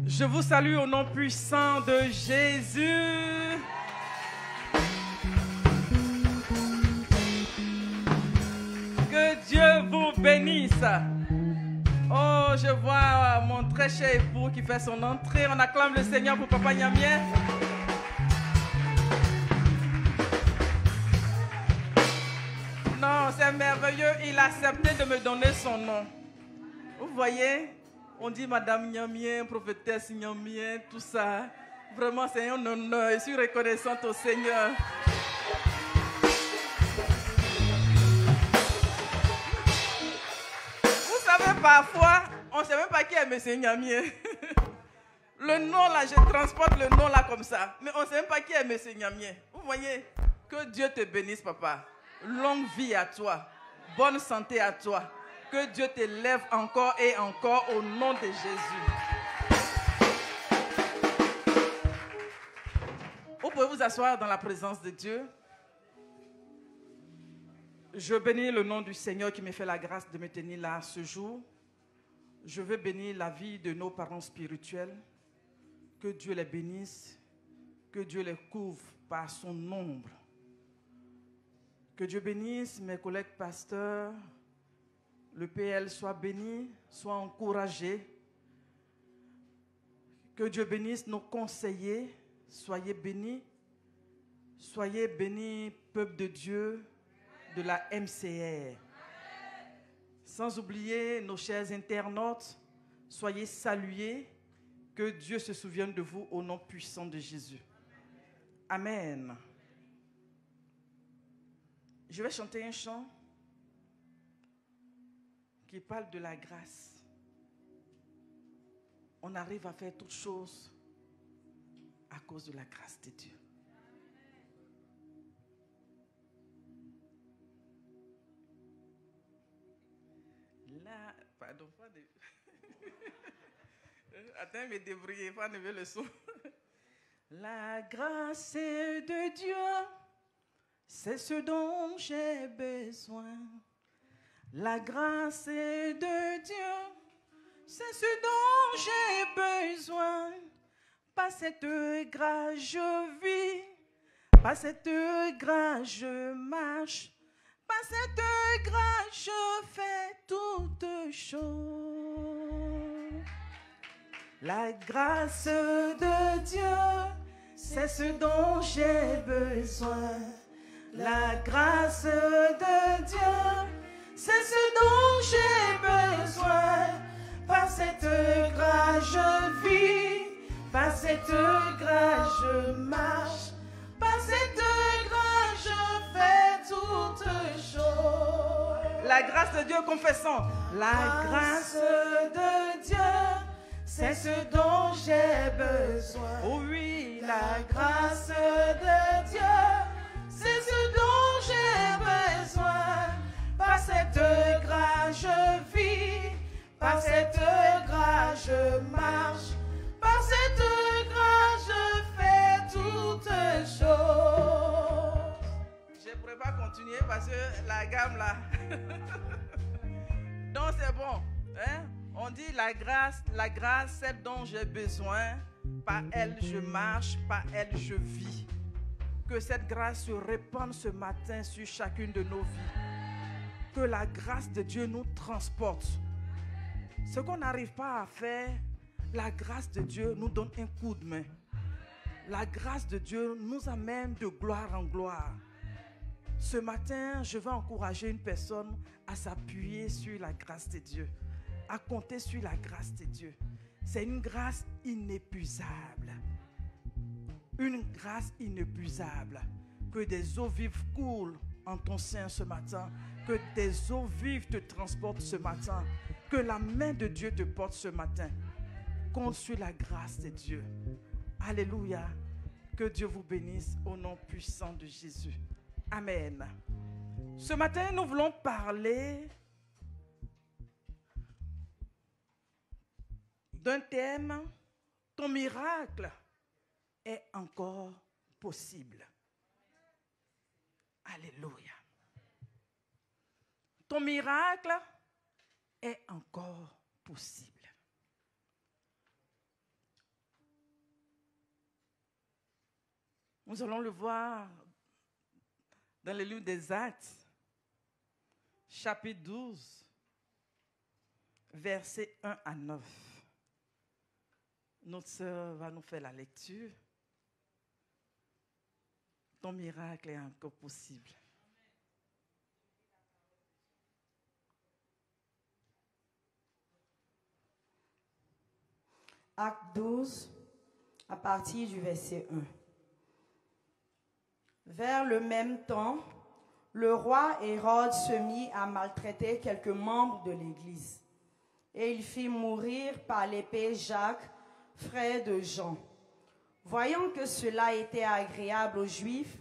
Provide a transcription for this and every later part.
Je vous salue au nom puissant de Jésus. Que Dieu vous bénisse. Oh, je vois mon très cher époux qui fait son entrée. On acclame le Seigneur pour Papa Nyamien. Non, c'est merveilleux. Il a accepté de me donner son nom. Vous voyez, on dit Madame Nyamien, prophétesse Nyamien, tout ça. Vraiment, c'est un honneur. Je suis reconnaissante au Seigneur. Vous savez, parfois, on ne sait même pas qui est M. Nyamien. Le nom là, je transporte le nom là comme ça. Mais on ne sait même pas qui est M. Nyamien. Vous voyez, que Dieu te bénisse, papa. Longue vie à toi. Bonne santé à toi. Que Dieu t'élève encore et encore au nom de Jésus. Vous pouvez vous asseoir dans la présence de Dieu. Je bénis le nom du Seigneur qui me fait la grâce de me tenir là ce jour. Je veux bénir la vie de nos parents spirituels. Que Dieu les bénisse. Que Dieu les couvre par son ombre. Que Dieu bénisse mes collègues pasteurs. Le PL soit béni, soit encouragé. Que Dieu bénisse nos conseillers. Soyez bénis. Soyez bénis, peuple de Dieu, de la MCR. Sans oublier nos chers internautes, soyez salués. Que Dieu se souvienne de vous au nom puissant de Jésus. Amen. Je vais chanter un chant qui parle de la grâce. On arrive à faire toutes choses à cause de la grâce de Dieu. Là, pardon, pas de... Attends, me débrouiller, pas enlever le son. La grâce de Dieu, c'est ce dont j'ai besoin. La grâce de Dieu, c'est ce dont j'ai besoin. Par cette grâce je vis, par cette grâce je marche, par cette grâce je fais toutes choses. La grâce de Dieu, c'est ce dont j'ai besoin. La grâce de Dieu, c'est ce dont j'ai besoin. Par cette grâce je vis, par cette grâce je marche, par cette grâce je fais toutes choses. La grâce de Dieu, confessons. La grâce de Dieu, c'est ce dont j'ai besoin. Oh oui, la grâce de Dieu, c'est ce dont j'ai besoin. Par cette grâce je vis, par cette grâce je marche, par cette grâce je fais toutes choses. Je ne pourrais pas continuer parce que la gamme là. Donc c'est bon. Hein? On dit la grâce, celle dont j'ai besoin. Par elle je marche, par elle je vis. Que cette grâce se répande ce matin sur chacune de nos vies. Que la grâce de Dieu nous transporte. Ce qu'on n'arrive pas à faire, la grâce de Dieu nous donne un coup de main. La grâce de Dieu nous amène de gloire en gloire. Ce matin, je vais encourager une personne à s'appuyer sur la grâce de Dieu, à compter sur la grâce de Dieu. C'est une grâce inépuisable. Une grâce inépuisable. Que des eaux vives coulent en ton sein ce matin. Que des eaux vives te transportent ce matin. Que la main de Dieu te porte ce matin. Compte sur la grâce de Dieu. Alléluia. Que Dieu vous bénisse au nom puissant de Jésus. Amen. Ce matin, nous voulons parler d'un thème. Ton miracle est encore possible. Alléluia. Ton miracle est encore possible. Nous allons le voir dans le livre des Actes, chapitre 12, versets 1 à 9. Notre sœur va nous faire la lecture. Ton miracle est encore possible. Acte 12, à partir du verset 1. Vers le même temps, le roi Hérode se mit à maltraiter quelques membres de l'Église. Et il fit mourir par l'épée Jacques, frère de Jean. Voyant que cela était agréable aux Juifs,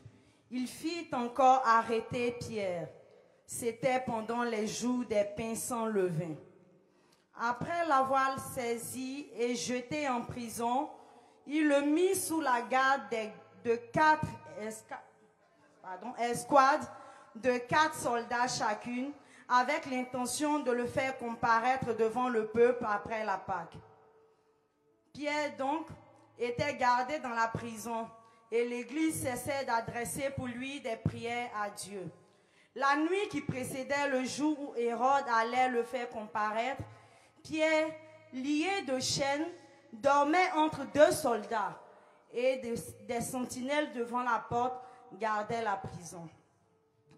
il fit encore arrêter Pierre. C'était pendant les jours des pains sans levain. Après l'avoir saisi et jeté en prison, il le mit sous la garde de 4 escouades de 4 soldats chacune, avec l'intention de le faire comparaître devant le peuple après la Pâque. Pierre donc était gardé dans la prison et l'Église cessait d'adresser pour lui des prières à Dieu. La nuit qui précédait le jour où Hérode allait le faire comparaître, Pierre, lié de chaînes, dormait entre 2 soldats et des sentinelles devant la porte gardaient la prison.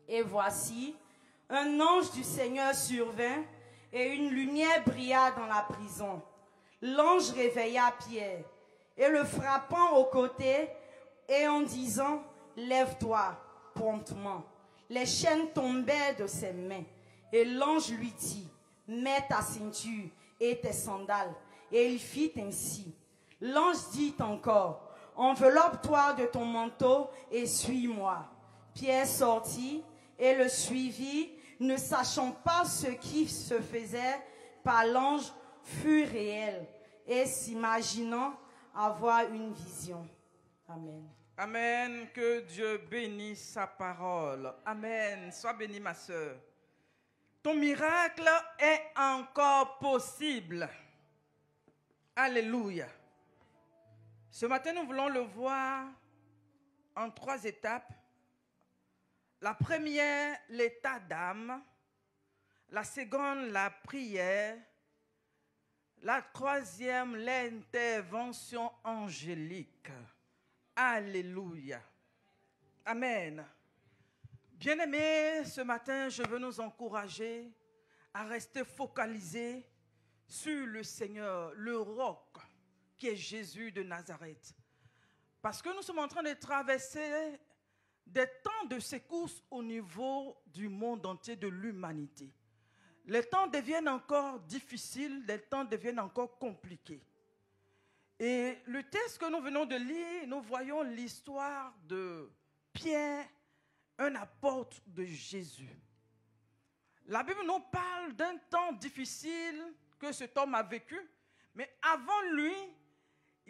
Et voici, un ange du Seigneur survint et une lumière brilla dans la prison. L'ange réveilla Pierre et le frappant au côté et en disant « Lève-toi promptement ». Les chaînes tombaient de ses mains et l'ange lui dit « Mets ta ceinture et tes sandales ». Et il fit ainsi. L'ange dit encore « Enveloppe-toi de ton manteau et suis-moi ». Pierre sortit et le suivit, ne sachant pas ce qui se faisait par l'ange fut réel et s'imaginant avoir une vision. Amen. Amen. Que Dieu bénisse sa parole. Amen. Sois bénie, ma sœur. Ton miracle est encore possible. Alléluia. Ce matin, nous voulons le voir en 3 étapes. La première, l'état d'âme. La seconde, la prière. La troisième, l'intervention angélique. Alléluia. Amen. Bien-aimés, ce matin, je veux nous encourager à rester focalisés sur le Seigneur, le roc qui est Jésus de Nazareth. Parce que nous sommes en train de traverser des temps de secousses au niveau du monde entier, de l'humanité. Les temps deviennent encore difficiles, les temps deviennent encore compliqués. Et le texte que nous venons de lire, nous voyons l'histoire de Pierre, un apôtre de Jésus. La Bible nous parle d'un temps difficile que cet homme a vécu, mais avant lui,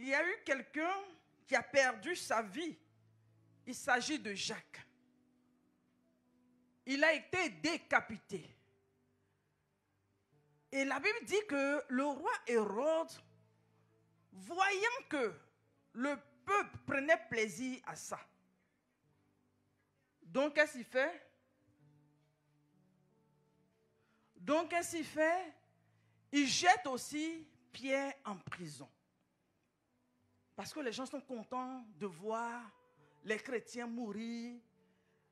il y a eu quelqu'un qui a perdu sa vie. Il s'agit de Jacques. Il a été décapité. Et la Bible dit que le roi Hérode, voyant que le peuple prenait plaisir à ça, donc qu'est-ce qu'il fait? Il jette aussi Pierre en prison. Parce que les gens sont contents de voir les chrétiens mourir,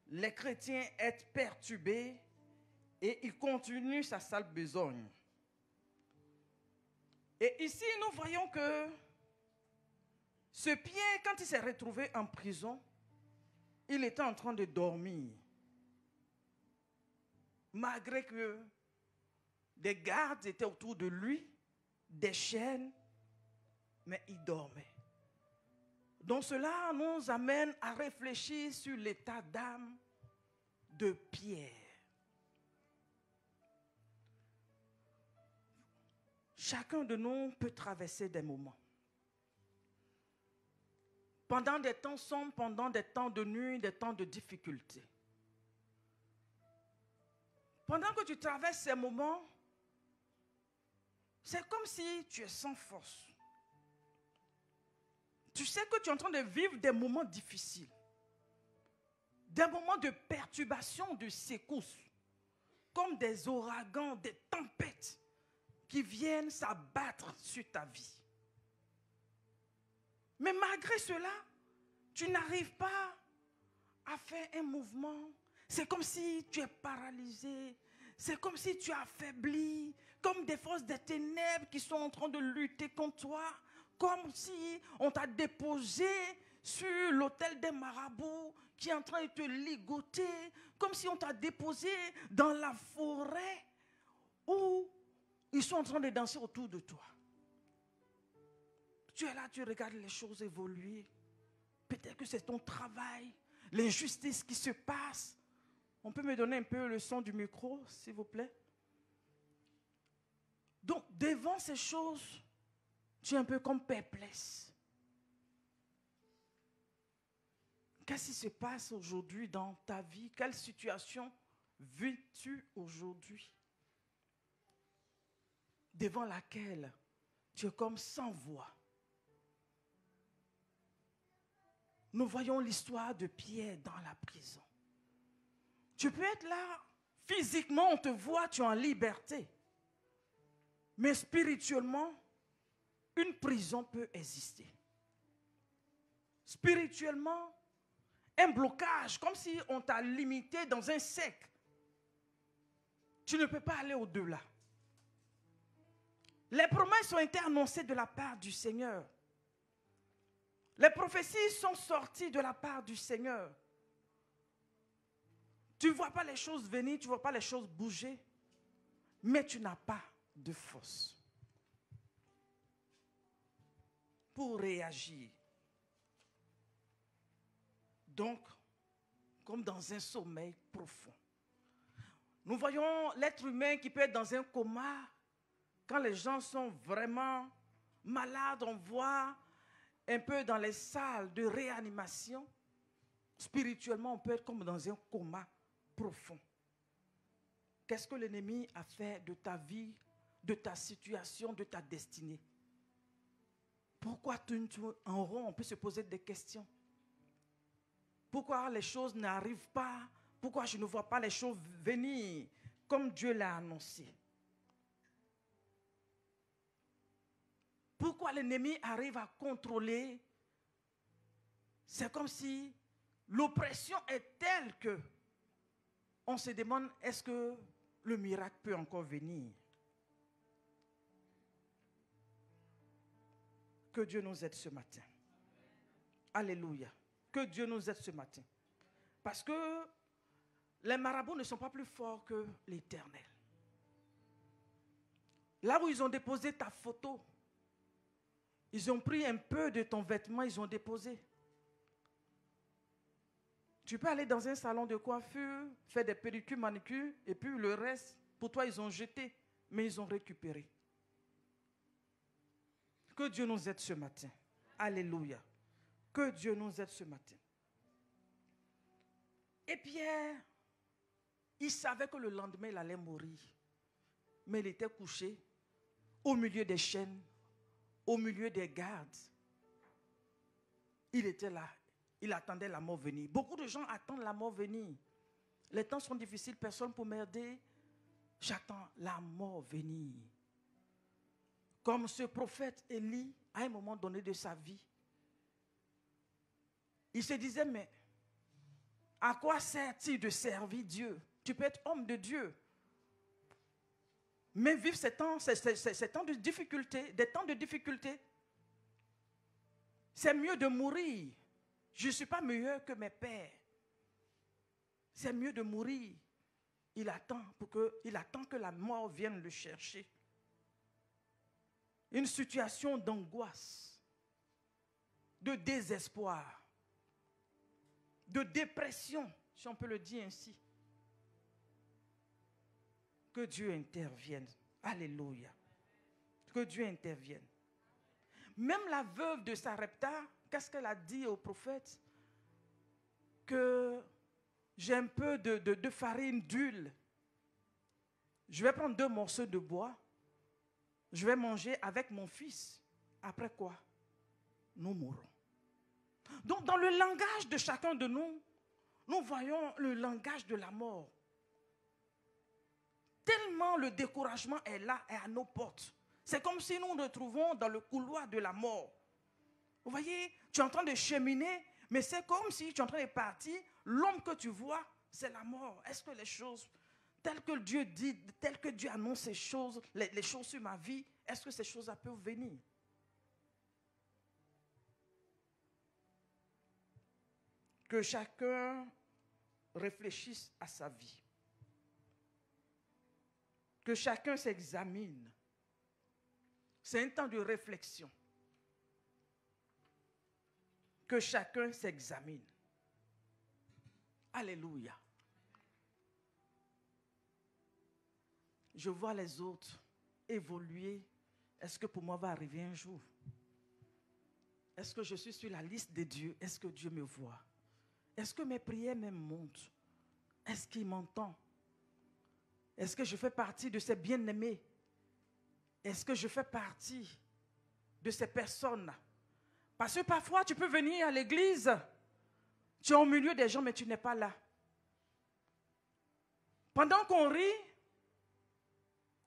les chrétiens être perturbés, et ils continuent sa sale besogne. Et ici, nous voyons que ce Pierre, quand il s'est retrouvé en prison, il était en train de dormir. Malgré que des gardes étaient autour de lui, des chaînes, mais il dormait. Donc cela nous amène à réfléchir sur l'état d'âme de Pierre. Chacun de nous peut traverser des moments. Pendant des temps sombres, pendant des temps de nuit, des temps de difficulté. Pendant que tu traverses ces moments, c'est comme si tu es sans force. Tu sais que tu es en train de vivre des moments difficiles. des moments de perturbation, de secousse, comme des ouragans, des tempêtes qui viennent s'abattre sur ta vie. Mais malgré cela, tu n'arrives pas à faire un mouvement. C'est comme si tu es paralysé. C'est comme si tu es affaibli. Comme des forces des ténèbres qui sont en train de lutter contre toi. Comme si on t'a déposé sur l'autel des marabouts qui est en train de te ligoter. Comme si on t'a déposé dans la forêt où ils sont en train de danser autour de toi. Tu es là, tu regardes les choses évoluer. Peut-être que c'est ton travail, l'injustice qui se passe. On peut me donner un peu le son du micro, s'il vous plaît? Donc, devant ces choses, tu es un peu comme perplexe. Qu'est-ce qui se passe aujourd'hui dans ta vie? Quelle situation vis-tu aujourd'hui? Devant laquelle tu es comme sans voix. Nous voyons l'histoire de Pierre dans la prison. Tu peux être là, physiquement on te voit, tu es en liberté. Mais spirituellement, une prison peut exister. Spirituellement, un blocage, comme si on t'a limité dans un cercle. Tu ne peux pas aller au-delà. Les promesses ont été annoncées de la part du Seigneur. Les prophéties sont sorties de la part du Seigneur. Tu ne vois pas les choses venir, tu ne vois pas les choses bouger, mais tu n'as pas de force pour réagir. Donc, comme dans un sommeil profond. Nous voyons l'être humain qui peut être dans un coma. Quand les gens sont vraiment malades, on voit un peu dans les salles de réanimation. Spirituellement, on peut être comme dans un coma profond. Qu'est-ce que l'ennemi a fait de ta vie, de ta situation, de ta destinée? Pourquoi tournes en rond? On peut se poser des questions. Pourquoi les choses n'arrivent pas? Pourquoi je ne vois pas les choses venir comme Dieu l'a annoncé? Pourquoi l'ennemi arrive à contrôler? C'est comme si l'oppression est telle que on se demande, est-ce que le miracle peut encore venir? Que Dieu nous aide ce matin. Alléluia. Que Dieu nous aide ce matin. Parce que les marabouts ne sont pas plus forts que l'Éternel. Là où ils ont déposé ta photo, ils ont pris un peu de ton vêtement, ils ont déposé. Tu peux aller dans un salon de coiffure, faire des pédicures, manicures, et puis le reste, pour toi, ils ont jeté, mais ils ont récupéré. Que Dieu nous aide ce matin. Alléluia. Que Dieu nous aide ce matin. Et Pierre, il savait que le lendemain, il allait mourir. Mais il était couché au milieu des chaînes, au milieu des gardes. Il était là. Il attendait la mort venir. Beaucoup de gens attendent la mort venir. Les temps sont difficiles, personne pour m'aider. J'attends la mort venir. Comme ce prophète Élie, à un moment donné de sa vie, il se disait, mais à quoi sert-il de servir Dieu? Tu peux être homme de Dieu. Mais vivre ces temps de difficulté, des temps de difficulté, c'est mieux de mourir. Je ne suis pas meilleur que mes pères. C'est mieux de mourir. Il attend que la mort vienne le chercher. Une situation d'angoisse, de désespoir, de dépression, si on peut le dire ainsi. Que Dieu intervienne. Alléluia. Que Dieu intervienne. Même la veuve de Sarepta, qu'est-ce qu'elle a dit au prophète? Que j'ai un peu de farine, d'huile. Je vais prendre 2 morceaux de bois. Je vais manger avec mon fils. Après quoi? Nous mourrons. Donc dans le langage de chacun de nous, nous voyons le langage de la mort. Tellement le découragement est là et à nos portes. C'est comme si nous nous retrouvons dans le couloir de la mort. Vous voyez, tu es en train de cheminer, mais c'est comme si tu es en train de partir. L'homme que tu vois, c'est la mort. Est-ce que les choses, telles que Dieu dit, telles que Dieu annonce ces choses, les choses sur ma vie, est-ce que ces choses peuvent venir? Que chacun réfléchisse à sa vie. Que chacun s'examine. C'est un temps de réflexion. Que chacun s'examine. Alléluia. Je vois les autres évoluer. Est-ce que pour moi va arriver un jour? Est-ce que je suis sur la liste de Dieu? Est-ce que Dieu me voit? Est-ce que mes prières même montent? Est-ce qu'il m'entend? Est-ce que je fais partie de ces bien-aimés? Est-ce que je fais partie de ces personnes? Parce que parfois, tu peux venir à l'église, tu es au milieu des gens, mais tu n'es pas là. Pendant qu'on rit,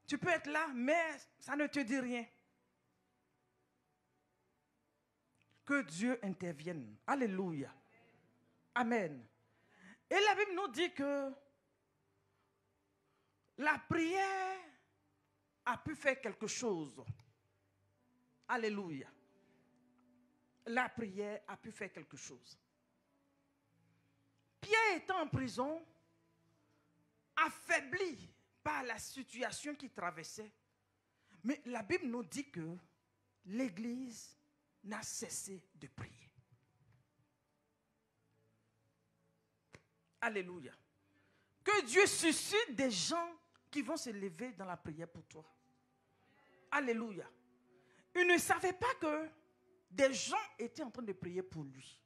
tu peux être là, mais ça ne te dit rien. Que Dieu intervienne. Alléluia. Amen. Et la Bible nous dit que la prière a pu faire quelque chose. Alléluia. La prière a pu faire quelque chose. Pierre étant en prison, affaibli par la situation qu'il traversait, mais la Bible nous dit que l'Église n'a cessé de prier. Alléluia. Que Dieu suscite des gens qui vont se lever dans la prière pour toi. Alléluia. Il ne savait pas que des gens étaient en train de prier pour lui.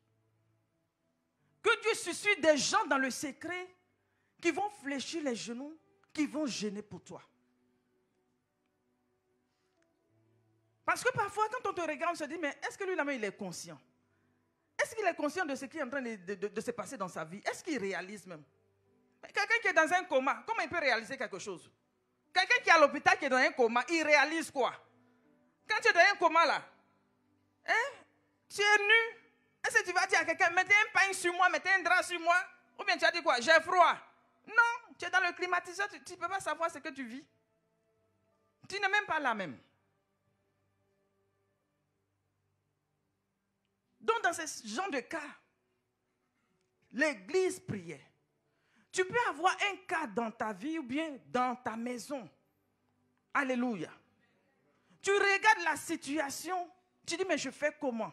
Que Dieu suscite des gens dans le secret qui vont fléchir les genoux, qui vont gêner pour toi. Parce que parfois, quand on te regarde, on se dit, mais est-ce que lui, là, il est conscient? Est-ce qu'il est conscient de ce qui est en train de se passer dans sa vie? Est-ce qu'il réalise même? Quelqu'un qui est dans un coma, comment il peut réaliser quelque chose? Quelqu'un qui est à l'hôpital, qui est dans un coma, il réalise quoi? Quand tu es dans un coma là, tu es nu. Est-ce que tu vas dire à quelqu'un, mettez un pain sur moi, mettez un drap sur moi? Ou bien tu as dit quoi? J'ai froid. Non, tu es dans le climatiseur, tu ne peux pas savoir ce que tu vis. Tu n'es même pas là même. Donc dans ce genre de cas, l'Église priait. Tu peux avoir un cas dans ta vie ou bien dans ta maison. Alléluia. Tu regardes la situation, tu dis mais je fais comment?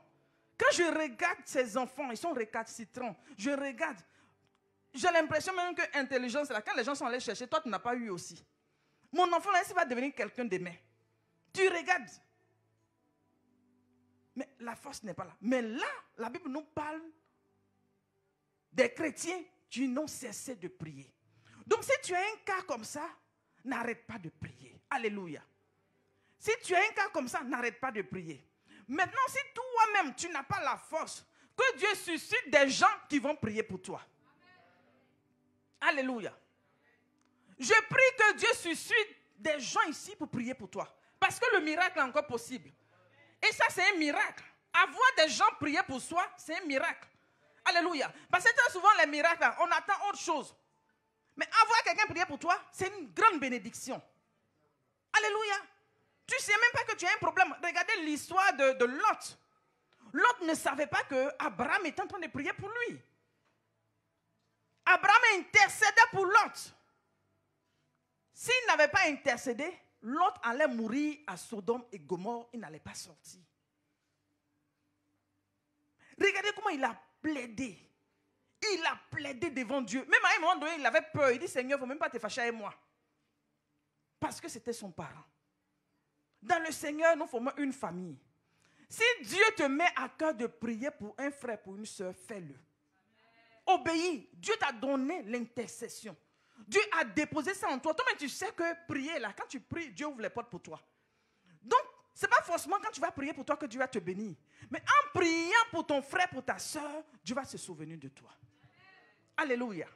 Quand je regarde ces enfants, ils sont récalcitrants. Je regarde, j'ai l'impression même que l'intelligence, là, quand les gens sont allés chercher, toi tu n'as pas eu aussi. Mon enfant là, il va devenir quelqu'un demain. Tu regardes. Mais la force n'est pas là. Mais là, la Bible nous parle des chrétiens qui n'ont cessé de prier. Donc si tu as un cas comme ça, n'arrête pas de prier. Alléluia. Si tu as un cas comme ça, n'arrête pas de prier. Maintenant, si toi-même, tu n'as pas la force, que Dieu suscite des gens qui vont prier pour toi. Alléluia. Je prie que Dieu suscite des gens ici pour prier pour toi. Parce que le miracle est encore possible. Et ça, c'est un miracle. Avoir des gens prier pour soi, c'est un miracle. Alléluia. Parce que très souvent, les miracles, on attend autre chose. Mais avoir quelqu'un prier pour toi, c'est une grande bénédiction. Alléluia. Tu ne sais même pas que tu as un problème. Regardez l'histoire de Lot. Lot ne savait pas que Abraham était en train de prier pour lui. Abraham intercédait pour Lot. S'il n'avait pas intercédé, Lot allait mourir à Sodome et Gomorrhe. Il n'allait pas sortir. Regardez comment il a plaidé. Il a plaidé devant Dieu. Même à un moment donné, il avait peur. Il dit, Seigneur, il ne faut même pas te fâcher avec moi. Parce que c'était son parent. Dans le Seigneur, nous formons une famille. Si Dieu te met à cœur de prier pour un frère, pour une soeur, fais-le. Obéis. Dieu t'a donné l'intercession. Dieu a déposé ça en toi. Toi-même, tu sais que prier là, quand tu pries, Dieu ouvre les portes pour toi. Donc, ce n'est pas forcément quand tu vas prier pour toi que Dieu va te bénir. Mais en priant pour ton frère, pour ta soeur, Dieu va se souvenir de toi. Alléluia.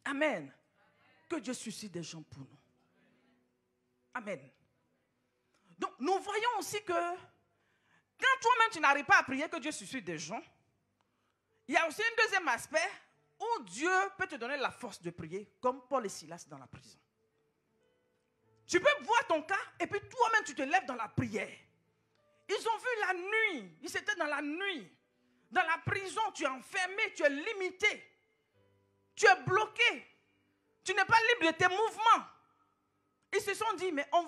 Amen. Que Dieu suscite des gens pour nous. Amen. Donc, nous voyons aussi que quand toi-même tu n'arrives pas à prier, que Dieu suscite des gens, il y a aussi un deuxième aspect où Dieu peut te donner la force de prier, comme Paul et Silas dans la prison. Tu peux voir ton cas et puis toi-même tu te lèves dans la prière. Ils ont vu la nuit, ils étaient dans la nuit. Dans la prison, tu es enfermé, tu es limité. Tu es bloqué. Tu n'es pas libre de tes mouvements. Ils se sont dit, mais on ne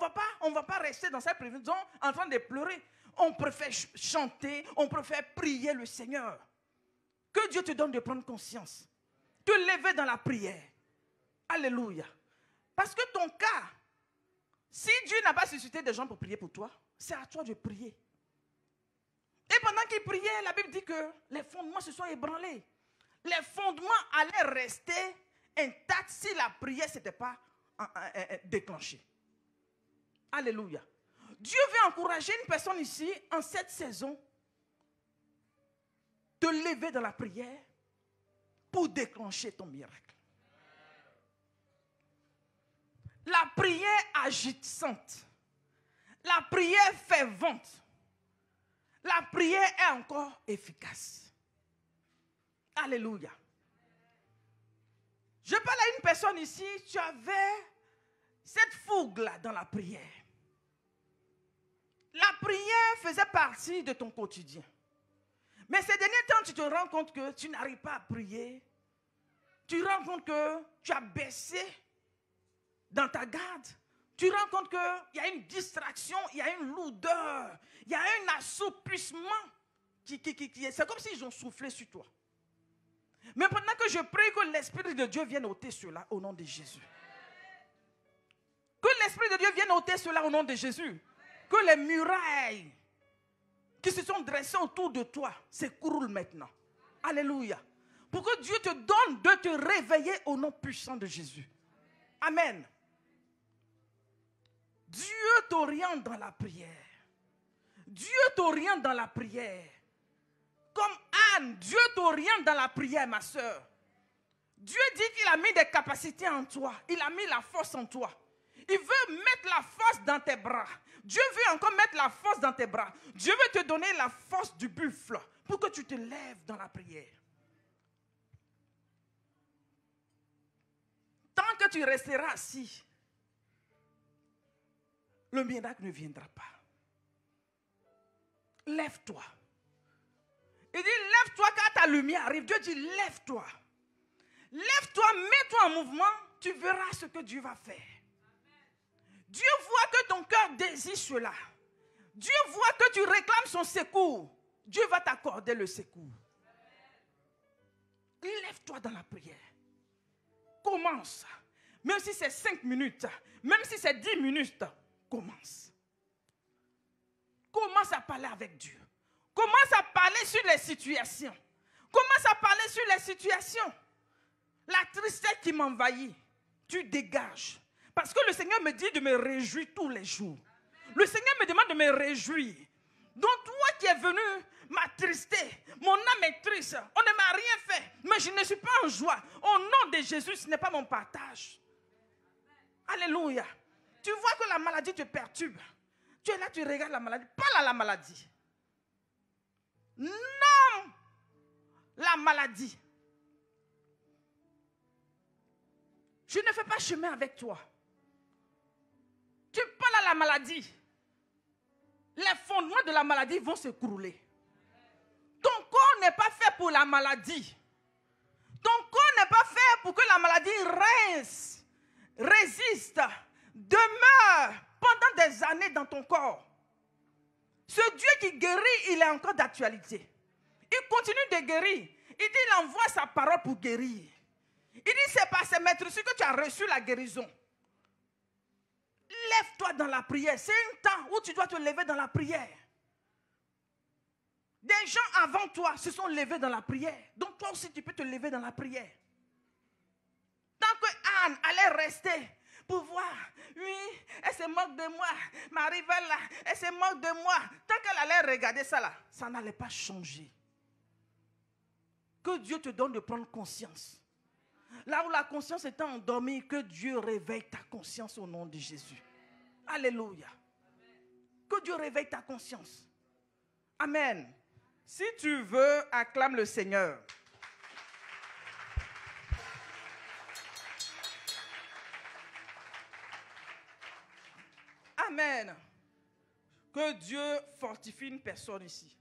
va pas rester dans cette prison en train de pleurer. On préfère chanter, on préfère prier le Seigneur. Que Dieu te donne de prendre conscience. Te lever dans la prière. Alléluia. Parce que ton cas, si Dieu n'a pas suscité des gens pour prier pour toi, c'est à toi de prier. Et pendant qu'il priait, la Bible dit que les fondements se sont ébranlés. Les fondements allaient rester intacts si la prière ne s'était pas déclenchée. Alléluia. Dieu veut encourager une personne ici, en cette saison, de lever dans la prière pour déclencher ton miracle. La prière agissante, la prière fervente, la prière est encore efficace. Alléluia. Je parle à une personne ici, tu avais cette fougue-là dans la prière. La prière faisait partie de ton quotidien. Mais ces derniers temps, tu te rends compte que tu n'arrives pas à prier. Tu te rends compte que tu as baissé dans ta garde. Tu te rends compte qu'il y a une distraction, il y a une lourdeur, il y a un assoupissement. C'est comme s'ils ont soufflé sur toi. Mais pendant que je prie que l'Esprit de Dieu vienne ôter cela au nom de Jésus. Que l'Esprit de Dieu vienne ôter cela au nom de Jésus. Que les murailles qui se sont dressées autour de toi s'écroulent maintenant. Alléluia. Pour que Dieu te donne de te réveiller au nom puissant de Jésus. Amen. Dieu t'oriente dans la prière. Dieu t'oriente dans la prière. Comme Anne, Dieu t'oriente dans la prière, ma soeur. Dieu dit qu'il a mis des capacités en toi. Il a mis la force en toi. Il veut mettre la force dans tes bras. Dieu veut encore mettre la force dans tes bras. Dieu veut te donner la force du buffle pour que tu te lèves dans la prière. Tant que tu resteras assis, le miracle ne viendra pas. Lève-toi. Il dit, lève-toi quand ta lumière arrive. Dieu dit, lève-toi. Lève-toi, mets-toi en mouvement. Tu verras ce que Dieu va faire. Dieu voit que ton cœur désire cela. Dieu voit que tu réclames son secours. Dieu va t'accorder le secours. Lève-toi dans la prière. Commence. Même si c'est 5 minutes, même si c'est 10 minutes, commence. Commence à parler avec Dieu. Commence à parler sur les situations. Commence à parler sur les situations. La tristesse qui m'envahit, tu dégages. Parce que le Seigneur me dit de me réjouir tous les jours. Le Seigneur me demande de me réjouir. Donc toi qui es venu m'attrister, mon âme est triste, on ne m'a rien fait, mais je ne suis pas en joie. Au nom de Jésus, ce n'est pas mon partage. Alléluia. Tu vois que la maladie te perturbe. Tu es là, tu regardes la maladie. Parle à la maladie. Nomme la maladie. Je ne fais pas chemin avec toi. Tu parles à la maladie. Les fondements de la maladie vont s'écrouler. Ton corps n'est pas fait pour la maladie. Ton corps n'est pas fait pour que la maladie résiste, demeure pendant des années dans ton corps. Ce Dieu qui guérit, il est encore d'actualité. Il continue de guérir. Il dit, il envoie sa parole pour guérir. Il dit, c'est par ces maîtrises que tu as reçu la guérison. Lève-toi dans la prière. C'est un temps où tu dois te lever dans la prière. Des gens avant toi se sont levés dans la prière. Donc toi aussi, tu peux te lever dans la prière. Tant que Anne allait rester pour voir, oui, elle se moque de moi. Marie va là, elle se moque de moi. Tant qu'elle allait regarder ça là, ça n'allait pas changer. Que Dieu te donne de prendre conscience. Là où la conscience est endormie, que Dieu réveille ta conscience au nom de Jésus. Alléluia. Que Dieu réveille ta conscience. Amen. Si tu veux, acclame le Seigneur. Amen. Que Dieu fortifie une personne ici.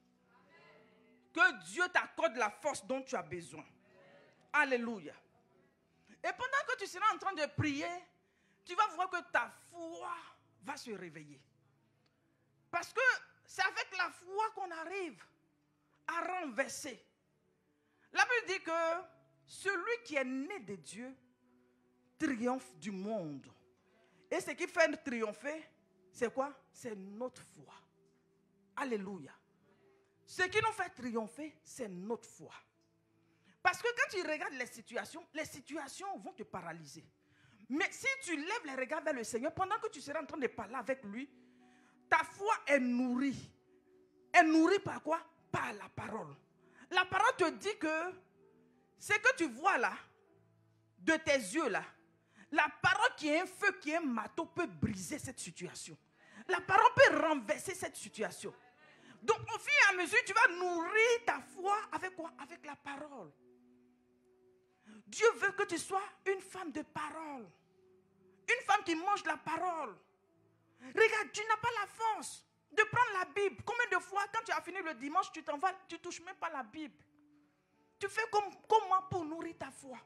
Que Dieu t'accorde la force dont tu as besoin. Alléluia. Et pendant que tu seras en train de prier, tu vas voir que ta foi va se réveiller. Parce que c'est avec la foi qu'on arrive à renverser. La Bible dit que celui qui est né de Dieu triomphe du monde. Et ce qui fait triompher, c'est quoi? C'est notre foi. Alléluia. Ce qui nous fait triompher, c'est notre foi. Parce que quand tu regardes les situations vont te paralyser. Mais si tu lèves les regards vers le Seigneur, pendant que tu seras en train de parler avec lui, ta foi est nourrie. Est nourrie par quoi? Par la parole. La parole te dit que ce que tu vois là, de tes yeux là, la parole qui est un feu, qui est un marteau peut briser cette situation. La parole peut renverser cette situation. Donc au fur et à mesure, tu vas nourrir ta foi avec quoi? Avec la parole. Dieu veut que tu sois une femme de parole. Une femme qui mange la parole. Regarde, tu n'as pas la force de prendre la Bible. Combien de fois, quand tu as fini le dimanche, tu t'en vas, tu ne touches même pas la Bible. Tu fais comment pour nourrir ta foi?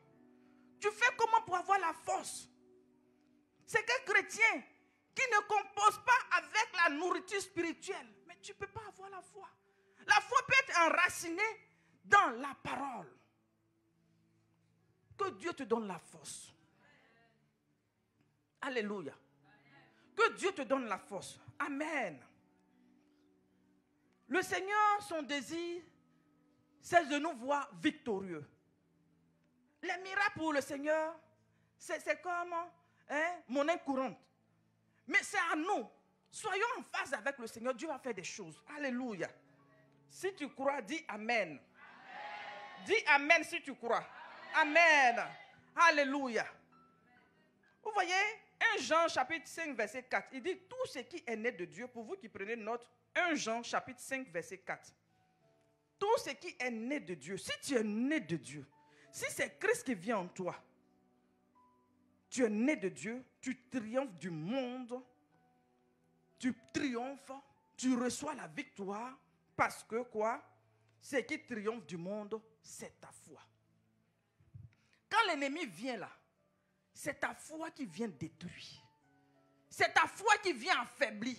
Tu fais comment pour avoir la force? C'est qu'un chrétien qui ne compose pas avec la nourriture spirituelle. Mais tu ne peux pas avoir la foi. La foi peut être enracinée dans la parole. Que Dieu te donne la force. Alléluia. Que Dieu te donne la force. Amen. Le Seigneur, son désir, c'est de nous voir victorieux. Les miracles pour le Seigneur, c'est comme monnaie courante. Mais c'est à nous. Soyons en phase avec le Seigneur. Dieu va faire des choses. Alléluia. Si tu crois, dis Amen. Amen. Dis Amen si tu crois. Amen. Alléluia. Vous voyez, 1 Jean chapitre 5 verset 4, il dit tout ce qui est né de Dieu, pour vous qui prenez note, 1 Jean chapitre 5 verset 4. Tout ce qui est né de Dieu, si tu es né de Dieu, si c'est Christ qui vient en toi, tu es né de Dieu, tu triomphes du monde, tu triomphes, tu reçois la victoire, parce que quoi? Ce qui triomphe du monde, c'est ta foi. Quand l'ennemi vient là, c'est ta foi qui vient détruire. C'est ta foi qui vient affaiblir.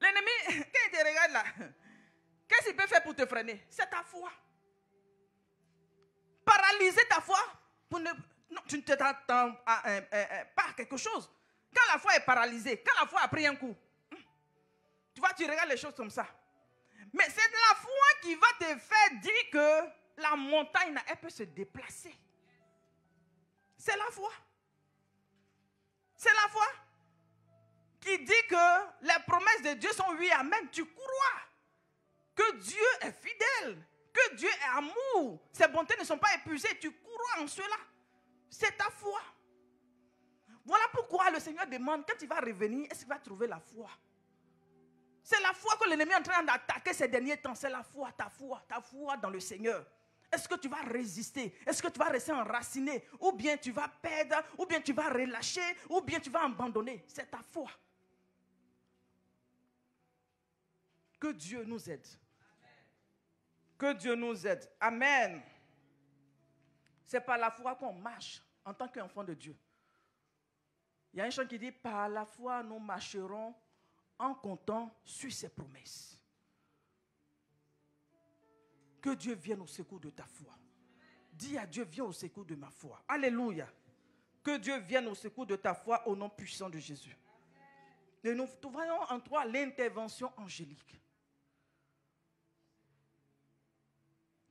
L'ennemi, quand il te regarde là, qu'est-ce qu'il peut faire pour te freiner? C'est ta foi. Paralyser ta foi, non, tu ne t'attends pas à quelque chose. Quand la foi est paralysée, quand la foi a pris un coup, tu vois, tu regardes les choses comme ça. Mais c'est la foi qui va te faire dire que la montagne, elle peut se déplacer. C'est la foi. C'est la foi qui dit que les promesses de Dieu sont oui, amen. Tu crois que Dieu est fidèle, que Dieu est amour. Ses bontés ne sont pas épuisées. Tu crois en cela. C'est ta foi. Voilà pourquoi le Seigneur demande, quand il va revenir, est-ce qu'il va trouver la foi? C'est la foi que l'ennemi est en train d'attaquer ces derniers temps. C'est la foi dans le Seigneur. Est-ce que tu vas résister? Est-ce que tu vas rester enraciné? Ou bien tu vas perdre? Ou bien tu vas relâcher? Ou bien tu vas abandonner? C'est ta foi. Que Dieu nous aide. Que Dieu nous aide. Amen. C'est par la foi qu'on marche en tant qu'enfant de Dieu. Il y a un chant qui dit, par la foi nous marcherons en comptant sur ses promesses. Que Dieu vienne au secours de ta foi. Dis à Dieu, viens au secours de ma foi. Alléluia. Que Dieu vienne au secours de ta foi au nom puissant de Jésus. Et nous voyons en toi l'intervention angélique.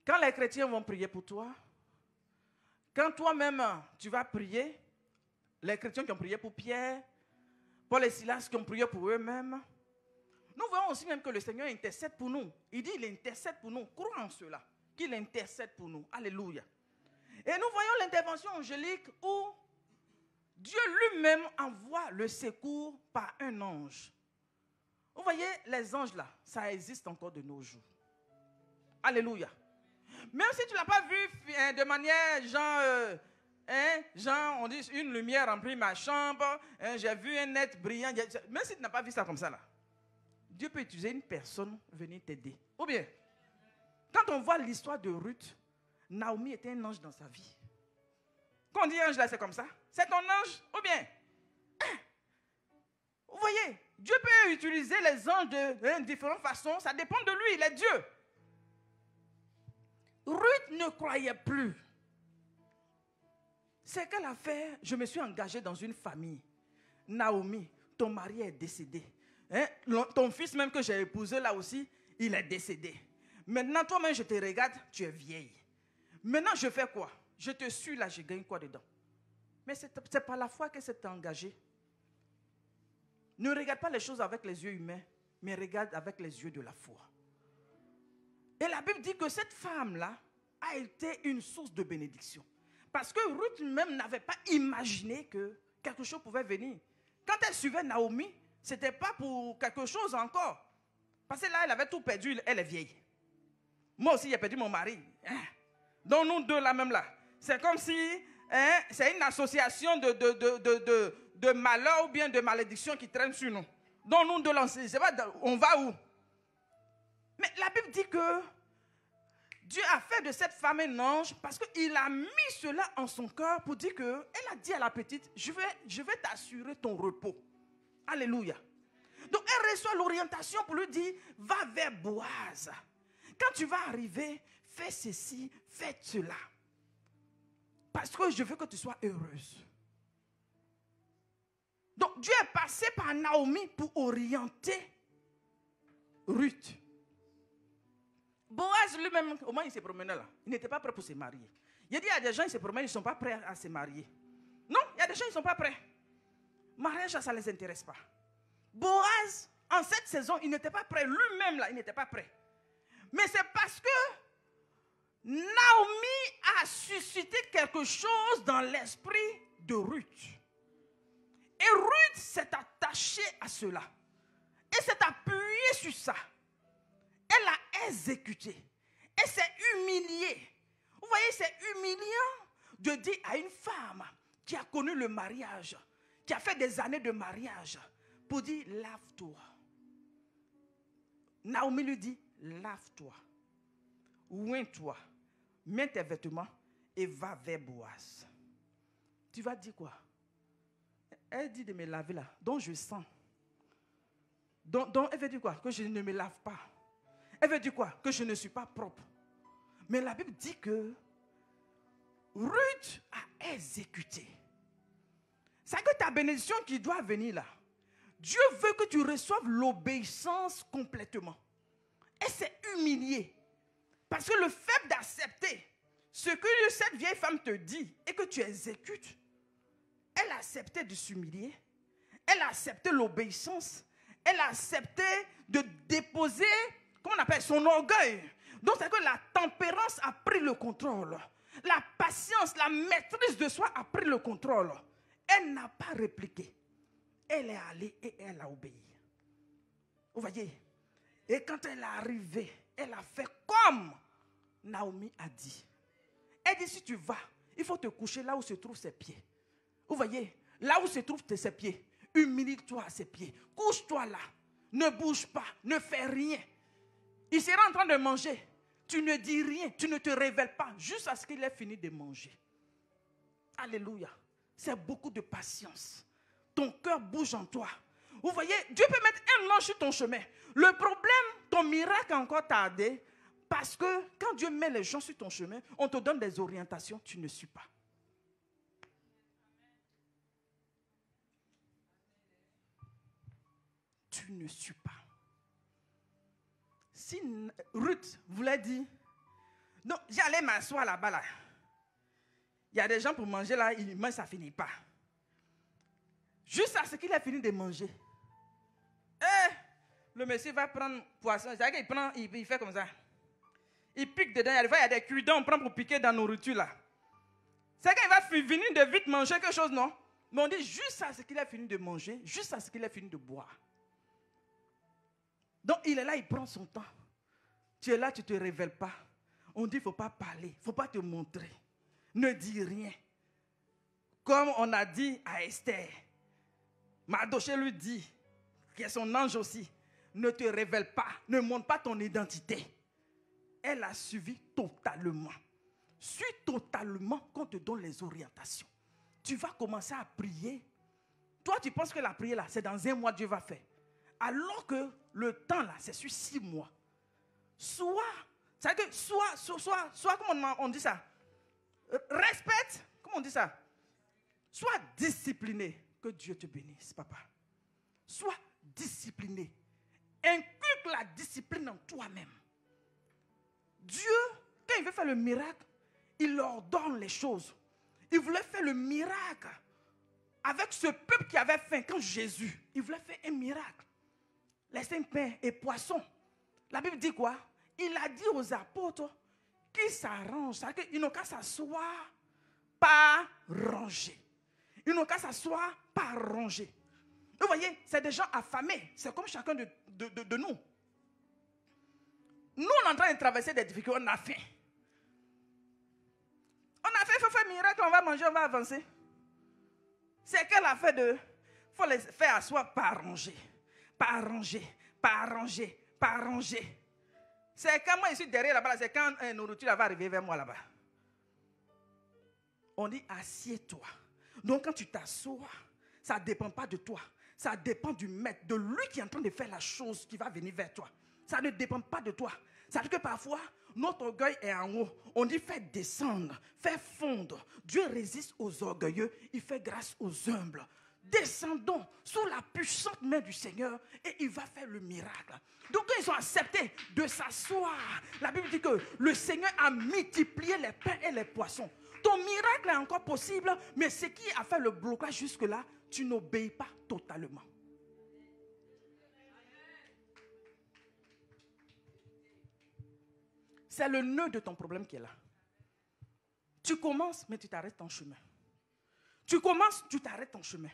Quand les chrétiens vont prier pour toi, quand toi-même tu vas prier, les chrétiens qui ont prié pour Pierre, Paul et Silas qui ont prié pour eux-mêmes, nous voyons aussi même que le Seigneur intercède pour nous. Il dit, il intercède pour nous. Crois en cela. qu'il intercède pour nous. Alléluia. Et nous voyons l'intervention angélique où Dieu lui-même envoie le secours par un ange. Vous voyez, les anges là, ça existe encore de nos jours. Alléluia. Même si tu ne l'as pas vu de manière genre, on dit une lumière remplit ma chambre, j'ai vu un être brillant. Même si tu n'as pas vu ça comme ça là, Dieu peut utiliser une personne venir t'aider. Ou bien, quand on voit l'histoire de Ruth, Naomi était un ange dans sa vie. Quand on dit ange là, c'est comme ça. C'est ton ange, ou bien. Vous voyez, Dieu peut utiliser les anges de différentes façons. Ça dépend de lui, il est Dieu. Ruth ne croyait plus. C'est qu'elle a fait, je me suis engagée dans une famille. Naomi, ton mari est décédé. Ton fils même que j'ai épousé là aussi, il est décédé. Maintenant, toi-même, je te regarde, tu es vieille. Maintenant, je fais quoi? Je te suis là, je gagne quoi dedans? Mais c'est par la foi qu'elle s'est engagée. Ne regarde pas les choses avec les yeux humains, mais regarde avec les yeux de la foi. Et la Bible dit que cette femme-là a été une source de bénédiction. Parce que Ruth même n'avait pas imaginé que quelque chose pouvait venir. Quand elle suivait Naomi, ce n'était pas pour quelque chose encore. Parce que là, elle avait tout perdu, elle est vieille. Moi aussi, j'ai perdu mon mari. Donc nous deux là même là. C'est comme si c'est une association de malheur ou bien de malédiction qui traîne sur nous. Donc nous deux là, on va où? Mais la Bible dit que Dieu a fait de cette femme un ange parce qu'il a mis cela en son cœur pour dire que, elle a dit à la petite, je vais t'assurer ton repos. Alléluia. Donc elle reçoit l'orientation pour lui dire, va vers Boaz. Quand tu vas arriver, fais ceci, fais cela. Parce que je veux que tu sois heureuse. Donc Dieu est passé par Naomi pour orienter Ruth. Boaz lui-même, au moins il se promenait là. Il n'était pas prêt pour se marier. Il a dit à des gens, ils se promènent, ils ne sont pas prêts à se marier. Non, il y a des gens, ils ne sont pas prêts. Mariage, ça ne les intéresse pas. Boaz, en cette saison, il n'était pas prêt. Lui-même là, il n'était pas prêt. Mais c'est parce que Naomi a suscité quelque chose dans l'esprit de Ruth. Et Ruth s'est attachée à cela. Et s'est appuyée sur ça. Elle a exécuté. Elle s'est humiliée. Vous voyez, c'est humiliant de dire à une femme qui a connu le mariage, qui a fait des années de mariage, pour dire, lave-toi. Naomi lui dit, lave-toi, oins-toi, mets tes vêtements et va vers Boaz. Tu vas dire quoi? Elle dit de me laver là, donc je sens. Donc elle veut dire quoi? Que je ne me lave pas. Elle veut dire quoi? Que je ne suis pas propre. Mais la Bible dit que Ruth a exécuté. C'est que ta bénédiction qui doit venir là, Dieu veut que tu reçoives l'obéissance complètement. Elle s'est humiliée. Parce que le fait d'accepter ce que cette vieille femme te dit et que tu exécutes, elle a accepté de s'humilier. Elle a accepté l'obéissance. Elle a accepté de déposer, comment on appelle, son orgueil. Donc c'est que la tempérance a pris le contrôle. La patience, la maîtrise de soi a pris le contrôle. Elle n'a pas répliqué. Elle est allée et elle a obéi. Vous voyez? Et quand elle est arrivée, elle a fait comme Naomi a dit. Elle dit, si tu vas, il faut te coucher là où se trouvent ses pieds. Vous voyez? Là où se trouvent ses pieds. Humilie-toi à ses pieds. Couche-toi là. Ne bouge pas. Ne fais rien. Il sera en train de manger. Tu ne dis rien. Tu ne te révèles pas. Jusqu'à ce qu'il ait fini de manger. Alléluia. C'est beaucoup de patience. Ton cœur bouge en toi. Vous voyez, Dieu peut mettre un ange sur ton chemin. Le problème, ton miracle a encore tardé. Parce que quand Dieu met les gens sur ton chemin, on te donne des orientations, tu ne suis pas. Tu ne suis pas. Si Ruth voulait dire, non, j'allais m'asseoir là-bas là. Il y a des gens pour manger là, ils mangent, ça ne finit pas. Juste à ce qu'il ait fini de manger. Le monsieur va prendre poisson. C'est-à-dire qu'il prend, il fait comme ça. il pique dedans. Il y a des cuidons, on prend pour piquer dans la nourriture là. C'est quand il va venir de vite manger quelque chose, non? Mais on dit juste à ce qu'il a fini de manger, juste à ce qu'il a fini de boire. Donc il est là, il prend son temps. Tu es là, tu ne te révèles pas. On dit il ne faut pas parler, il ne faut pas te montrer. Ne dis rien. Comme on a dit à Esther, Mardochée lui dit, qui est son ange aussi, ne te révèle pas, ne montre pas ton identité. Elle a suivi totalement. Suis totalement qu'on te donne les orientations. Tu vas commencer à prier. Toi, tu penses que la prière, là, c'est dans 1 mois Dieu va faire. Alors que le temps, là, c'est sur 6 mois. Soit, comment on dit ça? Respecte, comment on dit ça? Sois discipliné. Que Dieu te bénisse, papa. Sois discipliné. Inculque la discipline en toi-même. Dieu, quand il veut faire le miracle, il ordonne les choses. Il voulait faire le miracle avec ce peuple qui avait faim. Quand Jésus, il voulait faire un miracle. Les 5 pains et poissons. La Bible dit quoi? Il a dit aux apôtres qu'ils s'arrangent. C'est-à-dire qu'ils n'ont qu'à s'asseoir, pas ranger. Ils n'ont qu'à s'asseoir, pas ranger. Vous voyez, c'est des gens affamés. C'est comme chacun de nous. Nous, on est en train de traverser des difficultés. On a faim. On a fait, il faut faire un miracle, on va manger, on va avancer. C'est qu'elle a fait de... Il faut les faire asseoir, pas ranger. Pas ranger, pas ranger, pas ranger. C'est quand moi je suis derrière là-bas, c'est quand une nourriture va arriver vers moi là-bas. On dit assieds-toi. Donc quand tu t'assois, ça ne dépend pas de toi. Ça dépend du maître, de lui qui est en train de faire la chose qui va venir vers toi. Ça ne dépend pas de toi. Ça veut dire que parfois, notre orgueil est en haut. On dit fais descendre, fais fondre. Dieu résiste aux orgueilleux, il fait grâce aux humbles. Descendons sous la puissante main du Seigneur et il va faire le miracle. Donc quand ils ont accepté de s'asseoir, la Bible dit que le Seigneur a multiplié les pains et les poissons. Ton miracle est encore possible, mais ce qui a fait le blocage jusque-là, tu n'obéis pas totalement. C'est le nœud de ton problème qui est là. Tu commences, mais tu t'arrêtes en chemin. Tu commences, tu t'arrêtes en chemin.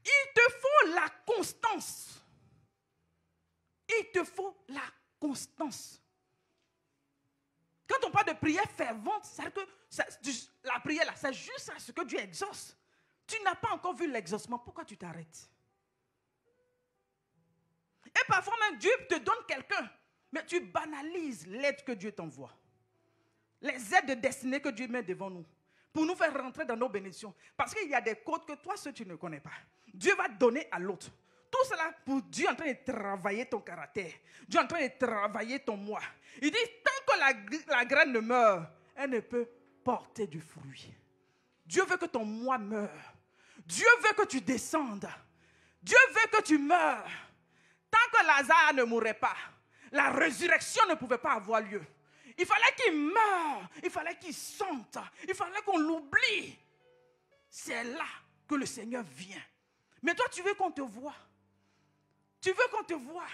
Il te faut la constance. Il te faut la constance. Quand on parle de prière fervente, c'est que la prière là, c'est juste à ce que Dieu exauce. Tu n'as pas encore vu l'exaucement. Pourquoi tu t'arrêtes? Et parfois même Dieu te donne quelqu'un, mais tu banalises l'aide que Dieu t'envoie. Les aides de destinée que Dieu met devant nous. Pour nous faire rentrer dans nos bénédictions. Parce qu'il y a des codes que toi, ceux tu ne connais pas. Dieu va donner à l'autre. Tout cela pour Dieu en train de travailler ton caractère. Dieu en train de travailler ton moi. Il dit, tant que la graine ne meurt, elle ne peut porter du fruit. Dieu veut que ton moi meure. Dieu veut que tu descendes. Dieu veut que tu meures. Tant que Lazare ne mourrait pas, la résurrection ne pouvait pas avoir lieu. Il fallait qu'il meure, il fallait qu'il sente, il fallait qu'on l'oublie. C'est là que le Seigneur vient. Mais toi, tu veux qu'on te voie. Tu veux qu'on te voie.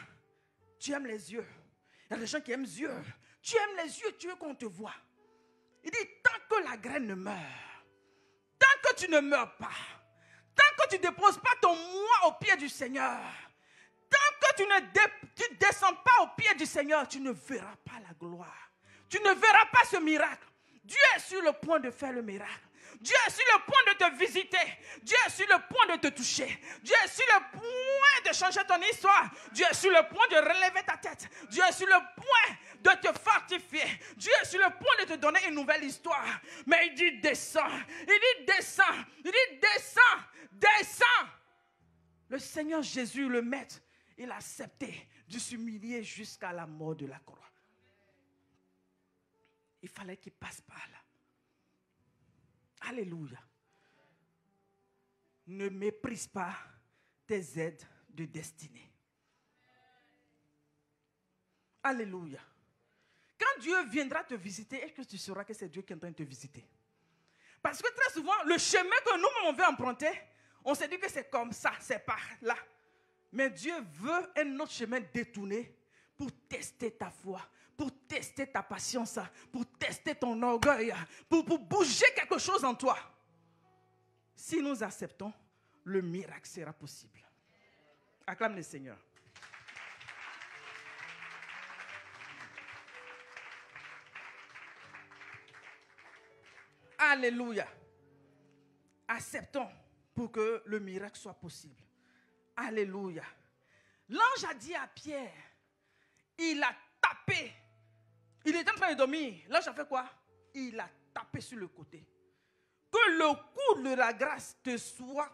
Tu aimes les yeux. Il y a des gens qui aiment les yeux. Tu aimes les yeux, tu veux qu'on te voie. Il dit, tant que la graine ne meurt, tant que tu ne meurs pas, tant que tu ne déposes pas ton moi au pied du Seigneur, tant que tu ne descends pas au pied du Seigneur, tu ne verras pas la gloire. Tu ne verras pas ce miracle. Dieu est sur le point de faire le miracle. Dieu est sur le point de te visiter. Dieu est sur le point de te toucher. Dieu est sur le point de changer ton histoire. Dieu est sur le point de relever ta tête. Dieu est sur le point de te fortifier. Dieu est sur le point de te donner une nouvelle histoire. Mais il dit descends. Il dit descends. Il dit descends. Descends. Le Seigneur Jésus, le Maître, il a accepté de s'humilier jusqu'à la mort de la croix. Il fallait qu'il passe par là. Alléluia. Ne méprise pas tes aides de destinée. Alléluia. Quand Dieu viendra te visiter, est-ce que tu sauras que c'est Dieu qui est en train de te visiter? Parce que très souvent, le chemin que nous-mêmes on veut emprunter, on s'est dit que c'est comme ça, c'est par là. Mais Dieu veut un autre chemin détourné pour tester ta foi, pour tester ta patience, pour tester ton orgueil, pour bouger quelque chose en toi. Si nous acceptons, le miracle sera possible. Acclame le Seigneur. Alléluia. Acceptons pour que le miracle soit possible. Alléluia. L'ange a dit à Pierre, il a tapé. Il était en train de dormir. L'ange a fait quoi? Il a tapé sur le côté. Que le coup de la grâce te soit.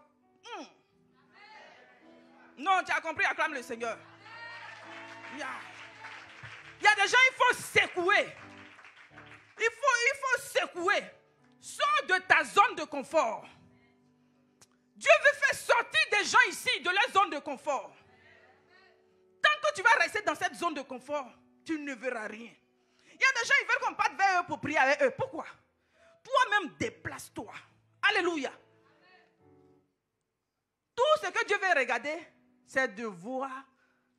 Non, tu as compris, acclame le Seigneur. Il y a des gens, il faut secouer. Il faut secouer. Sors de ta zone de confort. Dieu veut faire sortir des gens ici de leur zone de confort. Tant que tu vas rester dans cette zone de confort, tu ne verras rien. Il y a des gens, ils veulent qu'on parte vers eux pour prier avec eux. Pourquoi? Toi-même, déplace-toi. Alléluia. Tout ce que Dieu veut regarder, c'est de voir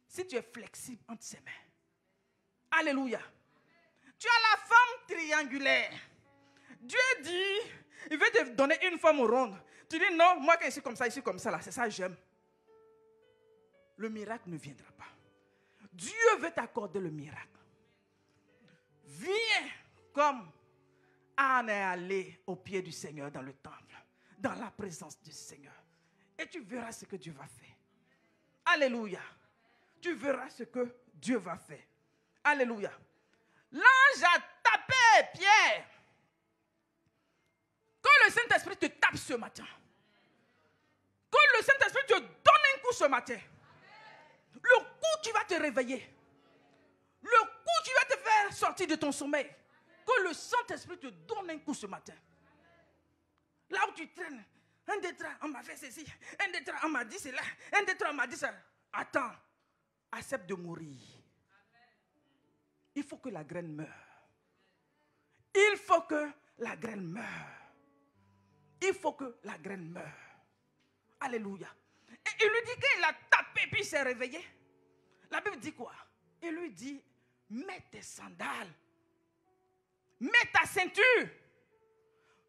si tu es flexible entre ses mains. Alléluia. Tu as la forme triangulaire. Dieu dit, il veut te donner une forme ronde. Tu dis non, moi quand je suis comme ça, je suis comme ça là. C'est ça que j'aime. Le miracle ne viendra pas. Dieu veut t'accorder le miracle. Viens comme Anne est allée au pied du Seigneur dans le temple, dans la présence du Seigneur. Et tu verras ce que Dieu va faire. Alléluia. Tu verras ce que Dieu va faire. Alléluia. L'ange a tapé Pierre. Que le Saint-Esprit te tape ce matin. Que le Saint-Esprit te donne un coup ce matin. Le coup, tu vas te réveiller. Le coup, tu vas te faire sortir de ton sommeil. Que le Saint-Esprit te donne un coup ce matin. Là où tu traînes. 1, 2, 3, on m'a fait ceci. 1, 2, 3, on m'a dit cela. 1, 2, 3, on m'a dit ça. Attends. Accepte de mourir. Il faut que la graine meure. Il faut que la graine meure. Il faut que la graine meure. Alléluia. Et il lui dit qu'il a tapé puis il s'est réveillé. La Bible dit quoi? Il lui dit, mets tes sandales. Mets ta ceinture.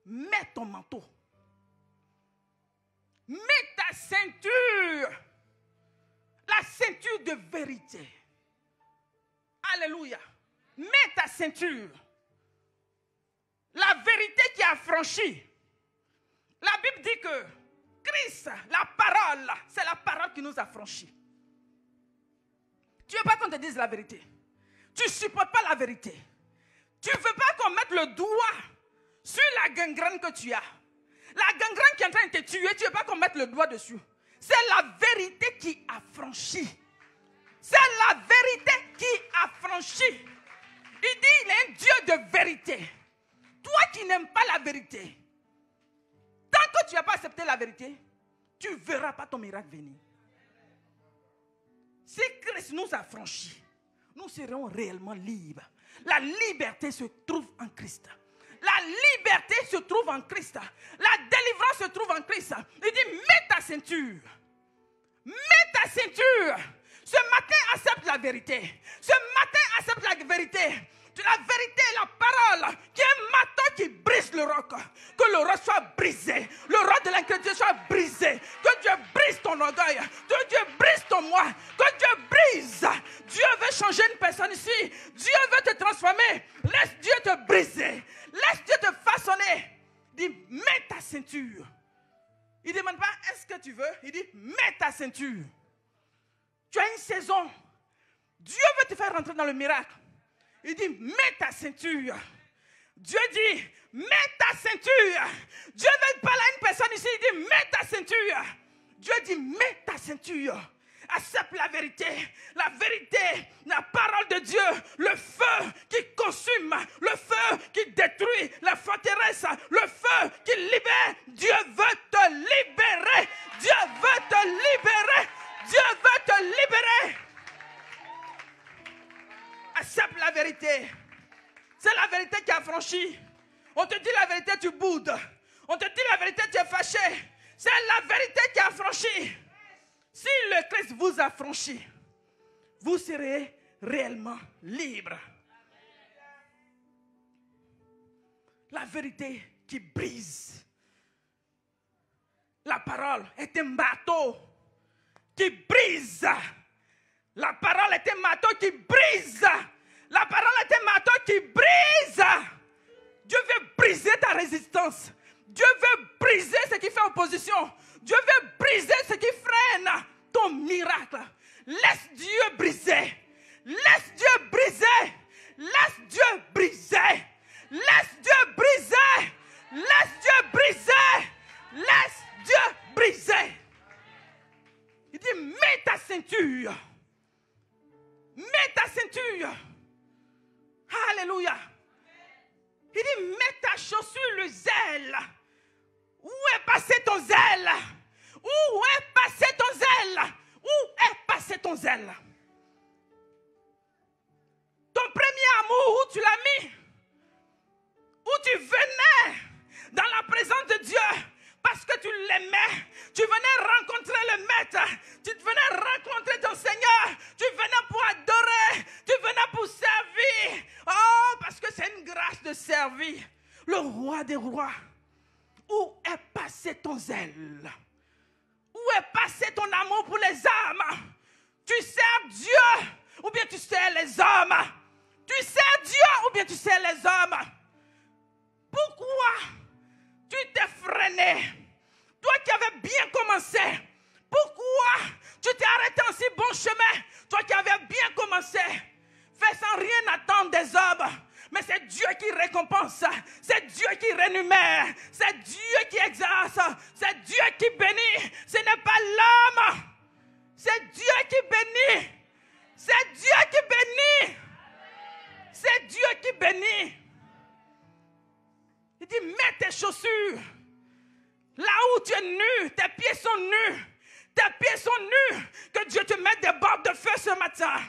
Mets ton manteau. Mets ta ceinture. La ceinture de vérité. Alléluia. Mets ta ceinture. La vérité qui a franchi. La Bible dit que Christ, la parole, c'est la parole qui nous a franchis. Tu ne veux pas qu'on te dise la vérité. Tu ne supportes pas la vérité. Tu ne veux pas qu'on mette le doigt sur la gangrène que tu as. La gangrène qui est en train de te tuer, tu ne veux pas qu'on mette le doigt dessus. C'est la vérité qui a franchi. C'est la vérité qui a franchi. Il dit, il est un Dieu de vérité. Toi qui n'aimes pas la vérité, tant que tu n'as pas accepté la vérité, tu ne verras pas ton miracle venir. Si Christ nous a franchis, nous serons réellement libres. La liberté se trouve en Christ. La liberté se trouve en Christ. La délivrance se trouve en Christ. Il dit, mets ta ceinture. Mets ta ceinture. Ce matin, accepte la vérité. Ce matin, accepte la vérité. La vérité est la parole qui est un marteau qui brise le roc. Que le roc soit brisé. Le roc de l'incrédulité soit brisé. Que Dieu brise ton orgueil. Que Dieu brise ton moi. Que Dieu brise. Dieu veut changer une personne ici. Dieu veut te transformer. Laisse Dieu te briser. Laisse Dieu te façonner. Il dit, mets ta ceinture. Il ne demande pas, est-ce que tu veux? Il dit, mets ta ceinture. Tu as une saison. Dieu veut te faire rentrer dans le miracle. Il dit, mets ta ceinture. Dieu dit, mets ta ceinture. Dieu veut parler à une personne ici, il dit, mets ta ceinture. Dieu dit, mets ta ceinture. Accepte la vérité, la parole de Dieu, le feu qui consume, le feu qui détruit la forteresse, le feu qui libère. Dieu veut te libérer. Dieu veut te libérer. Dieu veut te libérer. Accepte la vérité. C'est la vérité qui a franchi. On te dit la vérité, tu boudes. On te dit la vérité, tu es fâché. C'est la vérité qui a franchi. Si le Christ vous a franchi, vous serez réellement libre. La vérité qui brise. La parole est un marteau qui brise. La parole est un marteau qui brise. La parole est un marteau qui brise. Dieu veut briser ta résistance. Dieu veut briser ce qui fait opposition. Dieu veut briser ce qui freine ton miracle. Laisse Dieu briser. Laisse Dieu briser. Laisse Dieu briser. Laisse Dieu briser. Laisse Dieu briser. Laisse Dieu briser. Il dit, mets ta ceinture. Mets ta ceinture. Alléluia. Il dit, mets ta chaussure, le zèle. Où est passé ton zèle? Où est passé ton zèle? Où est passé ton zèle? Ton premier amour, où tu l'as mis? Où tu venais dans la présence de Dieu parce que tu l'aimais. Tu venais rencontrer le Maître. Tu venais rencontrer ton Seigneur. Tu venais pour adorer. Tu venais pour servir. Oh, parce que c'est une grâce de servir le roi des rois. Où est passé ton zèle? Où est passé ton amour pour les âmes? Tu sers Dieu ou bien tu sers les hommes? Tu sers Dieu ou bien tu sers les hommes? Pourquoi tu t'es freiné? Toi qui avais bien commencé, pourquoi tu t'es arrêté en si bon chemin? Toi qui avais bien commencé, fais sans rien attendre des hommes. Mais c'est Dieu qui récompense, c'est Dieu qui rémunère, c'est Dieu qui exerce, c'est Dieu qui bénit. Ce n'est pas l'homme, c'est Dieu qui bénit. C'est Dieu qui bénit. C'est Dieu qui bénit. Il dit, mets tes chaussures. Là où tu es nu, tes pieds sont nus. Tes pieds sont nus. Que Dieu te mette des bottes de feu ce matin.